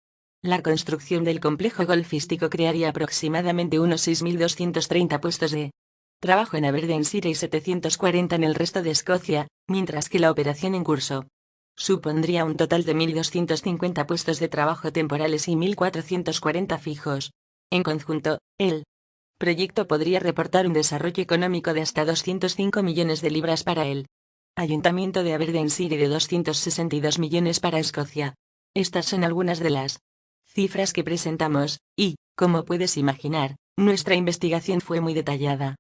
la construcción del complejo golfístico crearía aproximadamente unos 6.230 puestos de trabajo en Aberdeenshire y 740 en el resto de Escocia, mientras que la operación en curso supondría un total de 1.250 puestos de trabajo temporales y 1.440 fijos. En conjunto, el proyecto podría reportar un desarrollo económico de hasta 205 millones de libras para el Ayuntamiento de Aberdeenshire y de 262 millones para Escocia. Estas son algunas de las cifras que presentamos, y, como puedes imaginar, nuestra investigación fue muy detallada.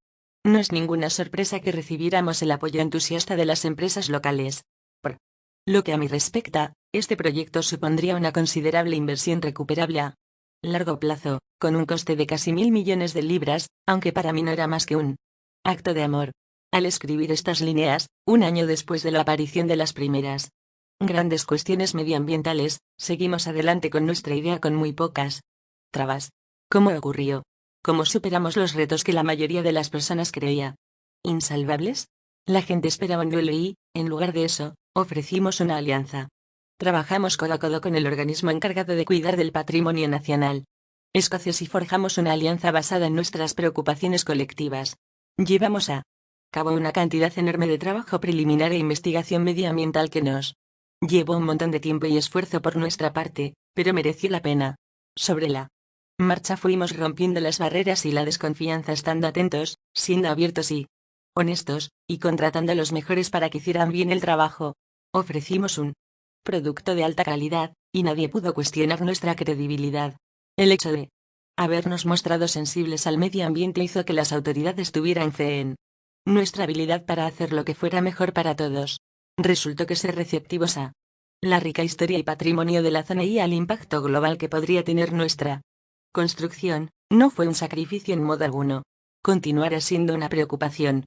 No es ninguna sorpresa que recibiéramos el apoyo entusiasta de las empresas locales. Por lo que a mí respecta, este proyecto supondría una considerable inversión recuperable a largo plazo, con un coste de casi 1.000 millones de libras, aunque para mí no era más que un acto de amor. Al escribir estas líneas, un año después de la aparición de las primeras grandes cuestiones medioambientales, seguimos adelante con nuestra idea con muy pocas trabas. ¿Cómo ocurrió? ¿Cómo superamos los retos que la mayoría de las personas creía insalvables? La gente esperaba un duelo y, en lugar de eso, ofrecimos una alianza. Trabajamos codo a codo con el organismo encargado de cuidar del patrimonio nacional escocés y forjamos una alianza basada en nuestras preocupaciones colectivas. Llevamos a cabo una cantidad enorme de trabajo preliminar e investigación medioambiental que nos llevó un montón de tiempo y esfuerzo por nuestra parte, pero mereció la pena. Sobre la marcha fuimos rompiendo las barreras y la desconfianza, estando atentos, siendo abiertos y honestos, y contratando a los mejores para que hicieran bien el trabajo. Ofrecimos un producto de alta calidad, y nadie pudo cuestionar nuestra credibilidad. El hecho de habernos mostrado sensibles al medio ambiente hizo que las autoridades tuvieran fe en nuestra habilidad para hacer lo que fuera mejor para todos. Resultó que ser receptivos a la rica historia y patrimonio de la zona y al impacto global que podría tener nuestra construcción, no fue un sacrificio en modo alguno. Continuará siendo una preocupación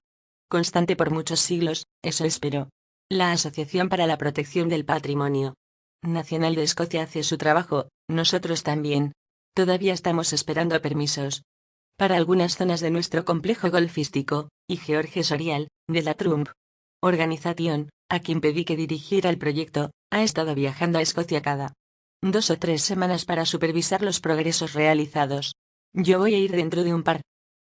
constante por muchos siglos, eso espero. La Asociación para la Protección del Patrimonio Nacional de Escocia hace su trabajo, nosotros también. Todavía estamos esperando permisos para algunas zonas de nuestro complejo golfístico, y George Sorial, de la Trump Organización, a quien pedí que dirigiera el proyecto, ha estado viajando a Escocia cada 2 o 3 semanas para supervisar los progresos realizados. Yo voy a ir dentro de un par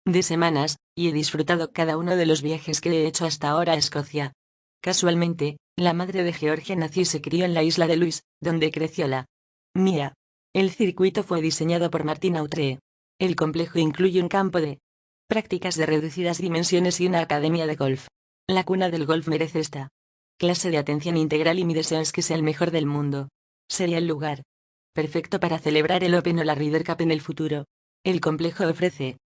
de semanas, y he disfrutado cada uno de los viajes que he hecho hasta ahora a Escocia. Casualmente, la madre de George nació y se crió en la isla de Luis, donde creció la mía. El circuito fue diseñado por Martin Autré. El complejo incluye un campo de prácticas de reducidas dimensiones y una academia de golf. La cuna del golf merece esta clase de atención integral y mi deseo es que sea el mejor del mundo. Sería el lugar perfecto para celebrar el Open o la Ryder Cup en el futuro. El complejo ofrece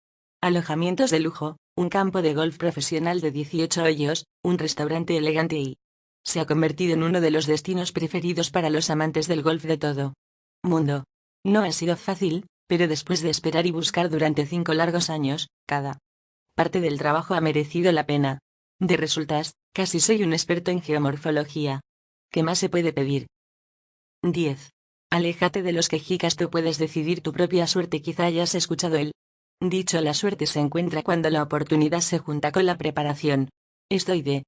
alojamientos de lujo, un campo de golf profesional de 18 hoyos, un restaurante elegante y se ha convertido en uno de los destinos preferidos para los amantes del golf de todo mundo. No ha sido fácil, pero después de esperar y buscar durante 5 largos años, cada parte del trabajo ha merecido la pena. De resultas, casi soy un experto en geomorfología. ¿Qué más se puede pedir? 10. Aléjate de los quejicas, tú puedes decidir tu propia suerte. Quizá hayas escuchado el dicho: la suerte se encuentra cuando la oportunidad se junta con la preparación. Estoy de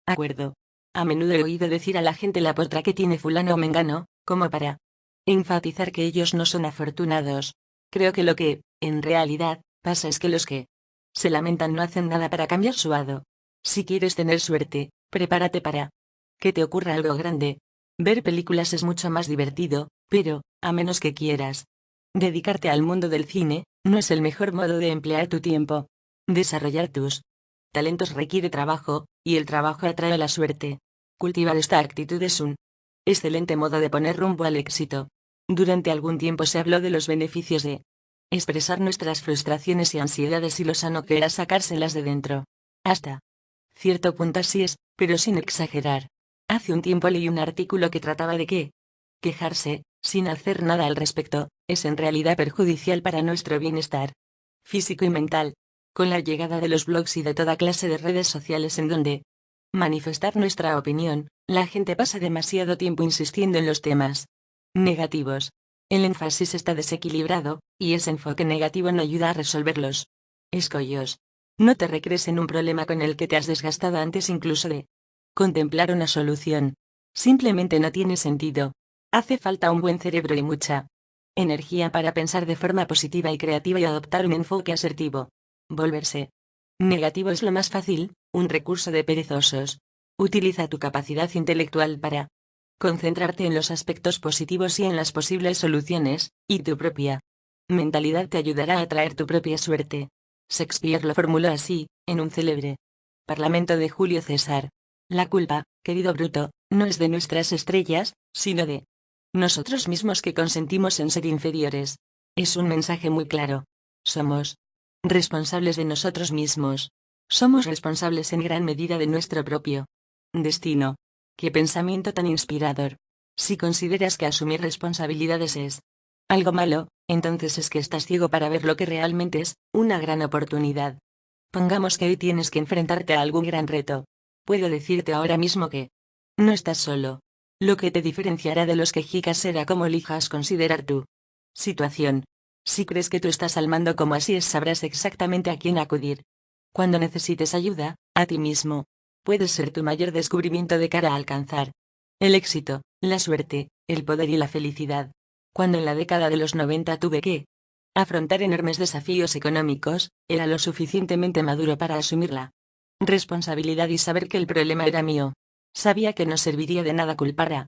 acuerdo. A menudo he oído decir a la gente la potra que tiene fulano o mengano, como para enfatizar que ellos no son afortunados. Creo que lo que, en realidad, pasa es que los que se lamentan no hacen nada para cambiar su hado. Si quieres tener suerte, prepárate para que te ocurra algo grande. Ver películas es mucho más divertido, pero, a menos que quieras dedicarte al mundo del cine, no es el mejor modo de emplear tu tiempo. Desarrollar tus talentos requiere trabajo, y el trabajo atrae la suerte. Cultivar esta actitud es un excelente modo de poner rumbo al éxito. Durante algún tiempo se habló de los beneficios de expresar nuestras frustraciones y ansiedades y lo sano que era sacárselas de dentro. Hasta cierto punto así es, pero sin exagerar. Hace un tiempo leí un artículo que trataba de que quejarse, sin hacer nada al respecto, es en realidad perjudicial para nuestro bienestar físico y mental. Con la llegada de los blogs y de toda clase de redes sociales en donde manifestar nuestra opinión, la gente pasa demasiado tiempo insistiendo en los temas negativos. El énfasis está desequilibrado, y ese enfoque negativo no ayuda a resolver los escollos. No te recrees en un problema con el que te has desgastado antes incluso de contemplar una solución. Simplemente no tiene sentido. Hace falta un buen cerebro y mucha energía para pensar de forma positiva y creativa y adoptar un enfoque asertivo. Volverse negativo es lo más fácil, un recurso de perezosos. Utiliza tu capacidad intelectual para concentrarte en los aspectos positivos y en las posibles soluciones, y tu propia mentalidad te ayudará a atraer tu propia suerte. Shakespeare lo formuló así, en un célebre Parlamento de Julio César. La culpa, querido Bruto, no es de nuestras estrellas, sino de nosotros mismos que consentimos en ser inferiores. Es un mensaje muy claro. Somos responsables de nosotros mismos. Somos responsables en gran medida de nuestro propio destino. ¡Qué pensamiento tan inspirador! Si consideras que asumir responsabilidades es algo malo, entonces es que estás ciego para ver lo que realmente es una gran oportunidad. Pongamos que hoy tienes que enfrentarte a algún gran reto. Puedo decirte ahora mismo que no estás solo. Lo que te diferenciará de los quejicas será cómo elijas considerar tu situación. Si crees que tú estás al mando como así es, sabrás exactamente a quién acudir. Cuando necesites ayuda, a ti mismo. Puedes ser tu mayor descubrimiento de cara a alcanzar el éxito, la suerte, el poder y la felicidad. Cuando en la década de los 90 tuve que afrontar enormes desafíos económicos, era lo suficientemente maduro para asumirla responsabilidad y saber que el problema era mío. Sabía que no serviría de nada culpar a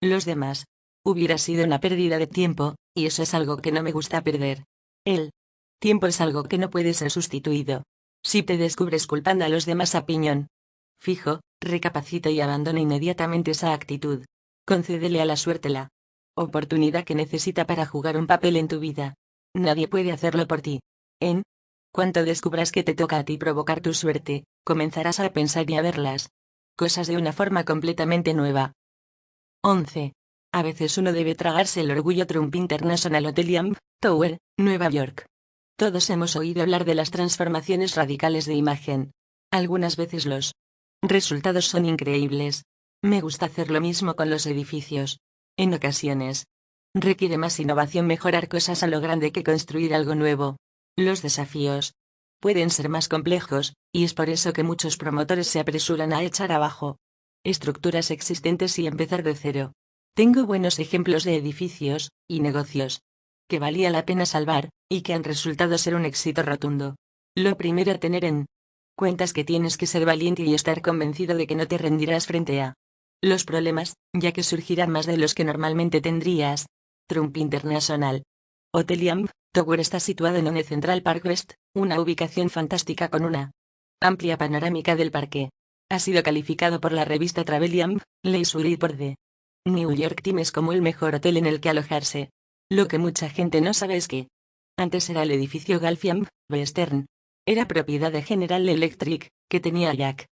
los demás. Hubiera sido una pérdida de tiempo, y eso es algo que no me gusta perder. El tiempo es algo que no puede ser sustituido. Si te descubres culpando a los demás a piñón fijo, recapacita y abandona inmediatamente esa actitud. Concédele a la suerte la oportunidad que necesita para jugar un papel en tu vida. Nadie puede hacerlo por ti. En cuanto descubras que te toca a ti provocar tu suerte, comenzarás a pensar y a ver las cosas de una forma completamente nueva. 11. A veces uno debe tragarse el orgullo. Trump International Hotel Tower, Nueva York. Todos hemos oído hablar de las transformaciones radicales de imagen. Algunas veces los resultados son increíbles. Me gusta hacer lo mismo con los edificios. En ocasiones, requiere más innovación mejorar cosas a lo grande que construir algo nuevo. Los desafíos pueden ser más complejos, y es por eso que muchos promotores se apresuran a echar abajo estructuras existentes y empezar de cero. Tengo buenos ejemplos de edificios y negocios que valía la pena salvar, y que han resultado ser un éxito rotundo. Lo primero a tener en cuenta es que tienes que ser valiente y estar convencido de que no te rendirás frente a los problemas, ya que surgirán más de los que normalmente tendrías. Trump International Hotel Tower está situado en One Central Park West, una ubicación fantástica con una amplia panorámica del parque. Ha sido calificado por la revista Travel Leisure y por The New York Times como el mejor hotel en el que alojarse. Lo que mucha gente no sabe es que antes era el edificio Gulfstream Western. Era propiedad de General Electric, que tenía a Jack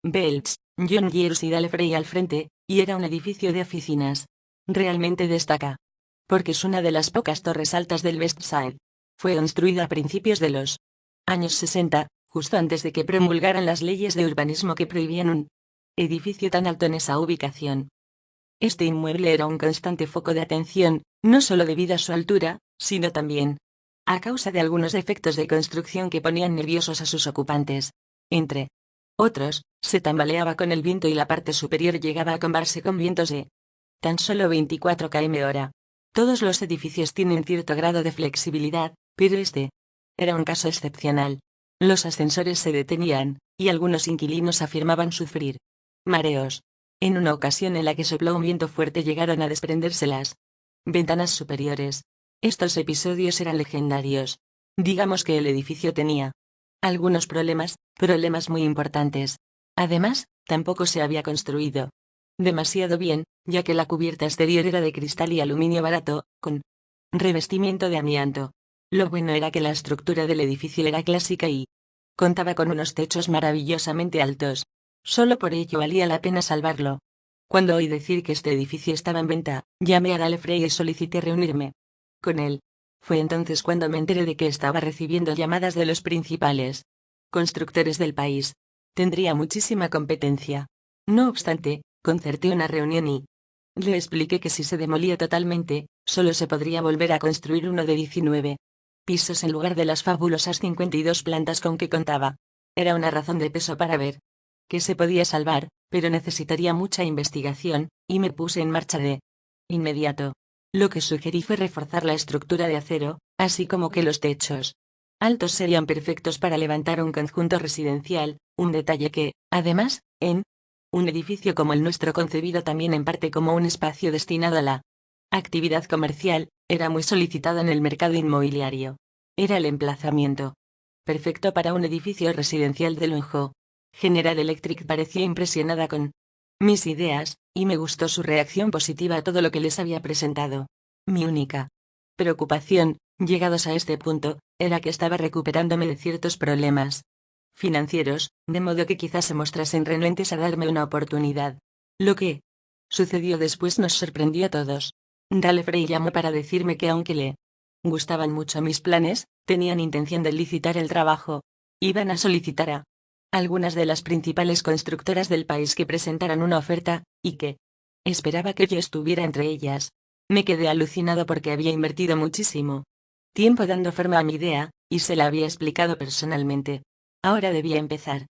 Welch, John Deere y Dale Frey al frente, y era un edificio de oficinas. Realmente destaca porque es una de las pocas torres altas del West Side. Fue construida a principios de los años 60, justo antes de que promulgaran las leyes de urbanismo que prohibían un edificio tan alto en esa ubicación. Este inmueble era un constante foco de atención, no solo debido a su altura, sino también a causa de algunos defectos de construcción que ponían nerviosos a sus ocupantes. Entre otros, se tambaleaba con el viento y la parte superior llegaba a combarse con vientos de tan solo 24 km/h. Todos los edificios tienen cierto grado de flexibilidad, pero este era un caso excepcional. Los ascensores se detenían, y algunos inquilinos afirmaban sufrir mareos. En una ocasión en la que sopló un viento fuerte llegaron a desprenderse las ventanas superiores. Estos episodios eran legendarios. Digamos que el edificio tenía algunos problemas muy importantes. Además, tampoco se había construido demasiado bien, ya que la cubierta exterior era de cristal y aluminio barato, con revestimiento de amianto. Lo bueno era que la estructura del edificio era clásica y contaba con unos techos maravillosamente altos. Solo por ello valía la pena salvarlo. Cuando oí decir que este edificio estaba en venta, llamé a Dale Frey y solicité reunirme con él. Fue entonces cuando me enteré de que estaba recibiendo llamadas de los principales constructores del país. Tendría muchísima competencia. No obstante, concerté una reunión y le expliqué que si se demolía totalmente, solo se podría volver a construir uno de 19 pisos en lugar de las fabulosas 52 plantas con que contaba. Era una razón de peso para ver que se podía salvar, pero necesitaría mucha investigación, y me puse en marcha de inmediato. Lo que sugerí fue reforzar la estructura de acero, así como que los techos altos serían perfectos para levantar un conjunto residencial, un detalle que, además, en un edificio como el nuestro concebido también en parte como un espacio destinado a la actividad comercial, era muy solicitado en el mercado inmobiliario. Era el emplazamiento perfecto para un edificio residencial de lujo. General Electric parecía impresionada con mis ideas, y me gustó su reacción positiva a todo lo que les había presentado. Mi única preocupación, llegados a este punto, era que estaba recuperándome de ciertos problemas financieros, de modo que quizás se mostrasen renuentes a darme una oportunidad. Lo que sucedió después nos sorprendió a todos. Dale Frey llamó para decirme que aunque le gustaban mucho mis planes, tenían intención de licitar el trabajo. Iban a solicitar a algunas de las principales constructoras del país que presentaran una oferta, y que esperaba que yo estuviera entre ellas. Me quedé alucinado porque había invertido muchísimo tiempo dando forma a mi idea, y se la había explicado personalmente. Ahora debía empezar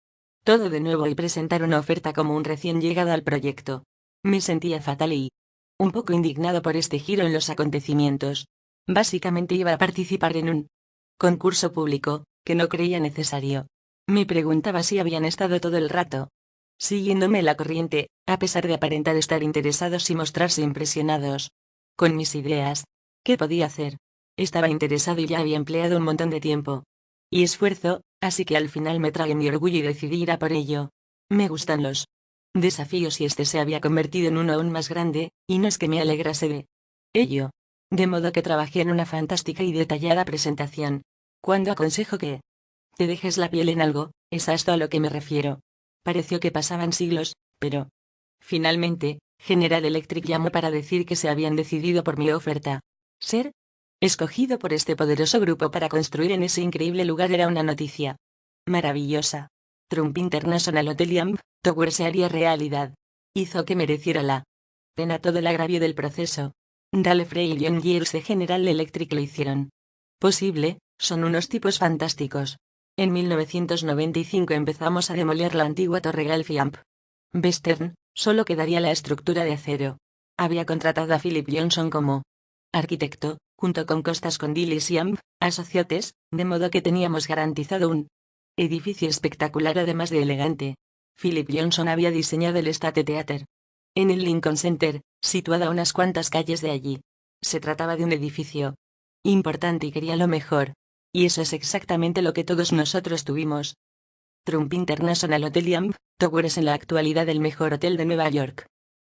todo de nuevo y presentar una oferta como un recién llegado al proyecto. Me sentía fatal y un poco indignado por este giro en los acontecimientos. Básicamente iba a participar en un concurso público, que no creía necesario. Me preguntaba si habían estado todo el rato siguiéndome la corriente, a pesar de aparentar estar interesados y mostrarse impresionados con mis ideas. ¿Qué podía hacer? Estaba interesado y ya había empleado un montón de tiempo y esfuerzo, así que al final me tragué mi orgullo y decidí ir a por ello. Me gustan los desafíos y este se había convertido en uno aún más grande, y no es que me alegrase de ello. De modo que trabajé en una fantástica y detallada presentación. Cuando aconsejo que te dejes la piel en algo, es a esto a lo que me refiero. Pareció que pasaban siglos, pero finalmente, General Electric llamó para decir que se habían decidido por mi oferta. Ser escogido por este poderoso grupo para construir en ese increíble lugar era una noticia maravillosa. Trump International Hotel Tower se haría realidad. Hizo que mereciera la pena todo el agravio del proceso. Dale Frey y John Gears de General Electric lo hicieron posible. Son unos tipos fantásticos. En 1995 empezamos a demoler la antigua Torre Galfiamp Western, solo quedaría la estructura de acero. Había contratado a Philip Johnson como arquitecto, junto con Costas Condylis y Amp Associates, de modo que teníamos garantizado un edificio espectacular además de elegante. Philip Johnson había diseñado el State Theatre en el Lincoln Center, situado a unas cuantas calles de allí. Se trataba de un edificio importante y quería lo mejor. Y eso es exactamente lo que todos nosotros tuvimos. Trump International Hotel Tower es en la actualidad el mejor hotel de Nueva York.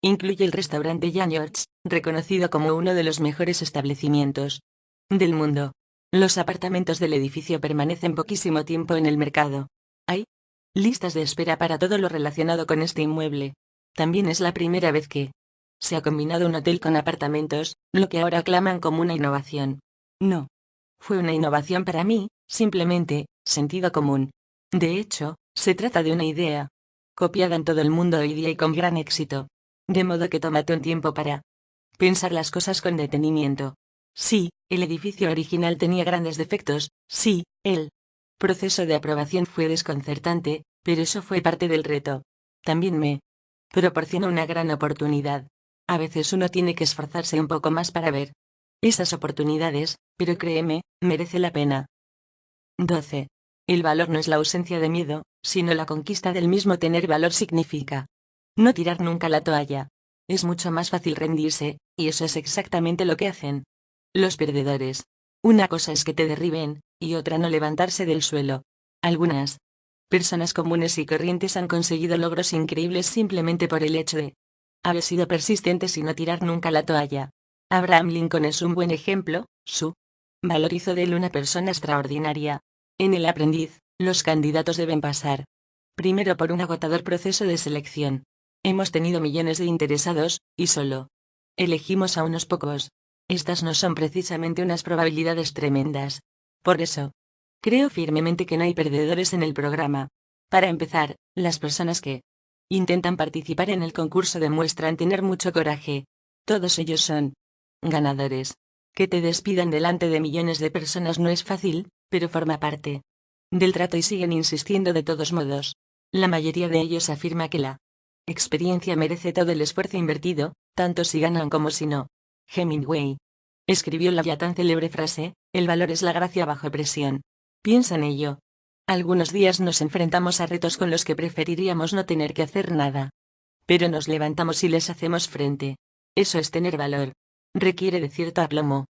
Incluye el restaurante Jan George, reconocido como uno de los mejores establecimientos del mundo. Los apartamentos del edificio permanecen poquísimo tiempo en el mercado. Hay listas de espera para todo lo relacionado con este inmueble. También es la primera vez que se ha combinado un hotel con apartamentos, lo que ahora aclaman como una innovación. No fue una innovación para mí, simplemente sentido común. De hecho, se trata de una idea copiada en todo el mundo hoy día y con gran éxito. De modo que tómate un tiempo para pensar las cosas con detenimiento. Sí, el edificio original tenía grandes defectos, sí, el proceso de aprobación fue desconcertante, pero eso fue parte del reto. También me proporcionó una gran oportunidad. A veces uno tiene que esforzarse un poco más para ver esas oportunidades, pero créeme, merece la pena. 12. El valor no es la ausencia de miedo, sino la conquista del mismo. Tener valor significa no tirar nunca la toalla. Es mucho más fácil rendirse, y eso es exactamente lo que hacen los perdedores. Una cosa es que te derriben, y otra no levantarse del suelo. Algunas personas comunes y corrientes han conseguido logros increíbles simplemente por el hecho de haber sido persistentes y no tirar nunca la toalla. Abraham Lincoln es un buen ejemplo. Su valor hizo de él una persona extraordinaria. En El aprendiz, los candidatos deben pasar primero por un agotador proceso de selección. Hemos tenido millones de interesados, y solo elegimos a unos pocos. Estas no son precisamente unas probabilidades tremendas. Por eso, creo firmemente que no hay perdedores en el programa. Para empezar, las personas que intentan participar en el concurso demuestran tener mucho coraje. Todos ellos son ganadores. Que te despidan delante de millones de personas no es fácil, pero forma parte del trato y siguen insistiendo de todos modos. La mayoría de ellos afirma que la experiencia merece todo el esfuerzo invertido, tanto si ganan como si no. Hemingway escribió la ya tan célebre frase: el valor es la gracia bajo presión. Piensa en ello. Algunos días nos enfrentamos a retos con los que preferiríamos no tener que hacer nada. Pero nos levantamos y les hacemos frente. Eso es tener valor. Requiere de cierto aplomo.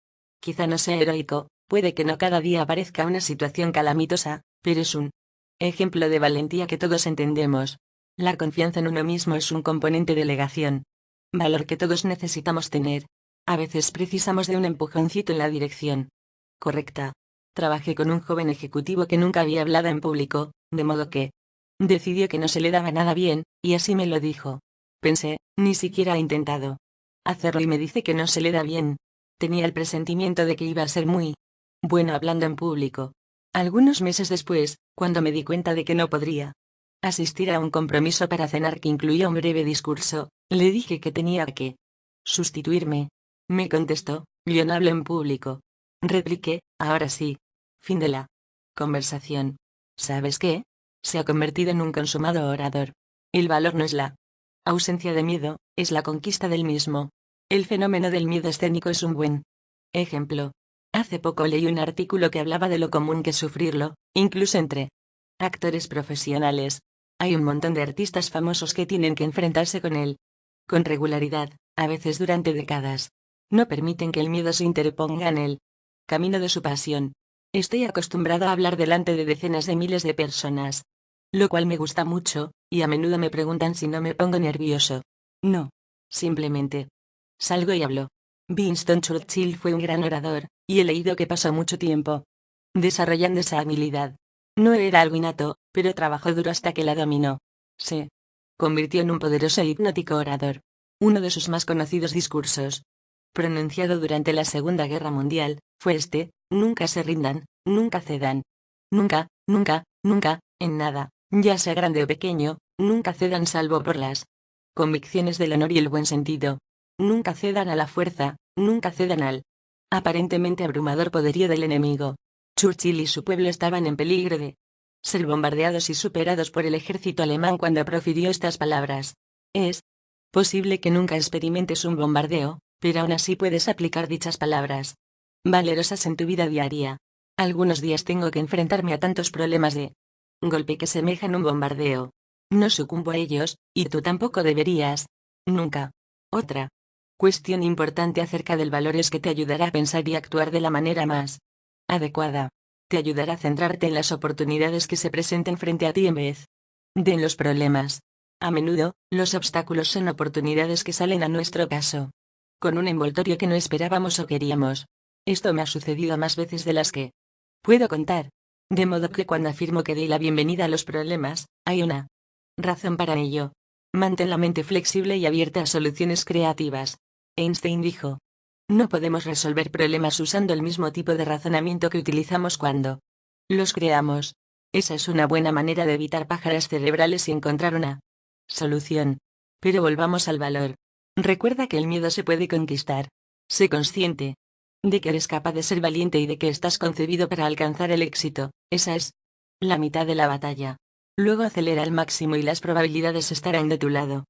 Quizá no sea heroico, puede que no cada día aparezca una situación calamitosa, pero es un ejemplo de valentía que todos entendemos. La confianza en uno mismo es un componente de elegación. Valor que todos necesitamos tener. A veces precisamos de un empujoncito en la dirección correcta. Trabajé con un joven ejecutivo que nunca había hablado en público, de modo que decidió que no se le daba nada bien, y así me lo dijo. Pensé, ni siquiera ha intentado hacerlo y me dice que no se le da bien. Tenía el presentimiento de que iba a ser muy bueno hablando en público. Algunos meses después, cuando me di cuenta de que no podría asistir a un compromiso para cenar que incluía un breve discurso, le dije que tenía que sustituirme. Me contestó: yo no hablo en público. Repliqué: ahora sí. Fin de la conversación. ¿Sabes qué? Se ha convertido en un consumado orador. El valor no es la ausencia de miedo, es la conquista del mismo. El fenómeno del miedo escénico es un buen ejemplo. Hace poco leí un artículo que hablaba de lo común que es sufrirlo, incluso entre Actores profesionales. Hay un montón de artistas famosos que tienen que enfrentarse con él. Con regularidad, a veces durante décadas. No permiten que el miedo se interponga en el camino de su pasión. Estoy acostumbrado a hablar delante de decenas de miles de personas. Lo cual me gusta mucho, y a menudo me preguntan si no me pongo nervioso. No. Simplemente salgo y hablo. Winston Churchill fue un gran orador, y he leído que pasó mucho tiempo desarrollando esa habilidad. No era algo innato, pero trabajó duro hasta que la dominó. Se convirtió en un poderoso e hipnótico orador. Uno de sus más conocidos discursos, pronunciado durante la Segunda Guerra Mundial, fue este: nunca se rindan, nunca cedan. Nunca, nunca, nunca, en nada, ya sea grande o pequeño, nunca cedan salvo por las convicciones del honor y el buen sentido. Nunca cedan a la fuerza, nunca cedan al aparentemente abrumador poderío del enemigo. Churchill y su pueblo estaban en peligro de ser bombardeados y superados por el ejército alemán cuando profirió estas palabras. Es posible que nunca experimentes un bombardeo, pero aún así puedes aplicar dichas palabras valerosas en tu vida diaria. Algunos días tengo que enfrentarme a tantos problemas de golpe que semejan un bombardeo. No sucumbo a ellos, y tú tampoco deberías. Nunca. Otra cuestión importante acerca del valor es que te ayudará a pensar y actuar de la manera más adecuada. Te ayudará a centrarte en las oportunidades que se presenten frente a ti en vez de en los problemas. A menudo, los obstáculos son oportunidades que salen a nuestro paso con un envoltorio que no esperábamos o queríamos. Esto me ha sucedido más veces de las que puedo contar. De modo que cuando afirmo que doy la bienvenida a los problemas, hay una razón para ello. Mantén la mente flexible y abierta a soluciones creativas. Einstein dijo: no podemos resolver problemas usando el mismo tipo de razonamiento que utilizamos cuando los creamos. Esa es una buena manera de evitar pájaras cerebrales y encontrar una solución. Pero volvamos al valor. Recuerda que el miedo se puede conquistar. Sé consciente de que eres capaz de ser valiente y de que estás concebido para alcanzar el éxito. Esa es la mitad de la batalla. Luego acelera al máximo y las probabilidades estarán de tu lado.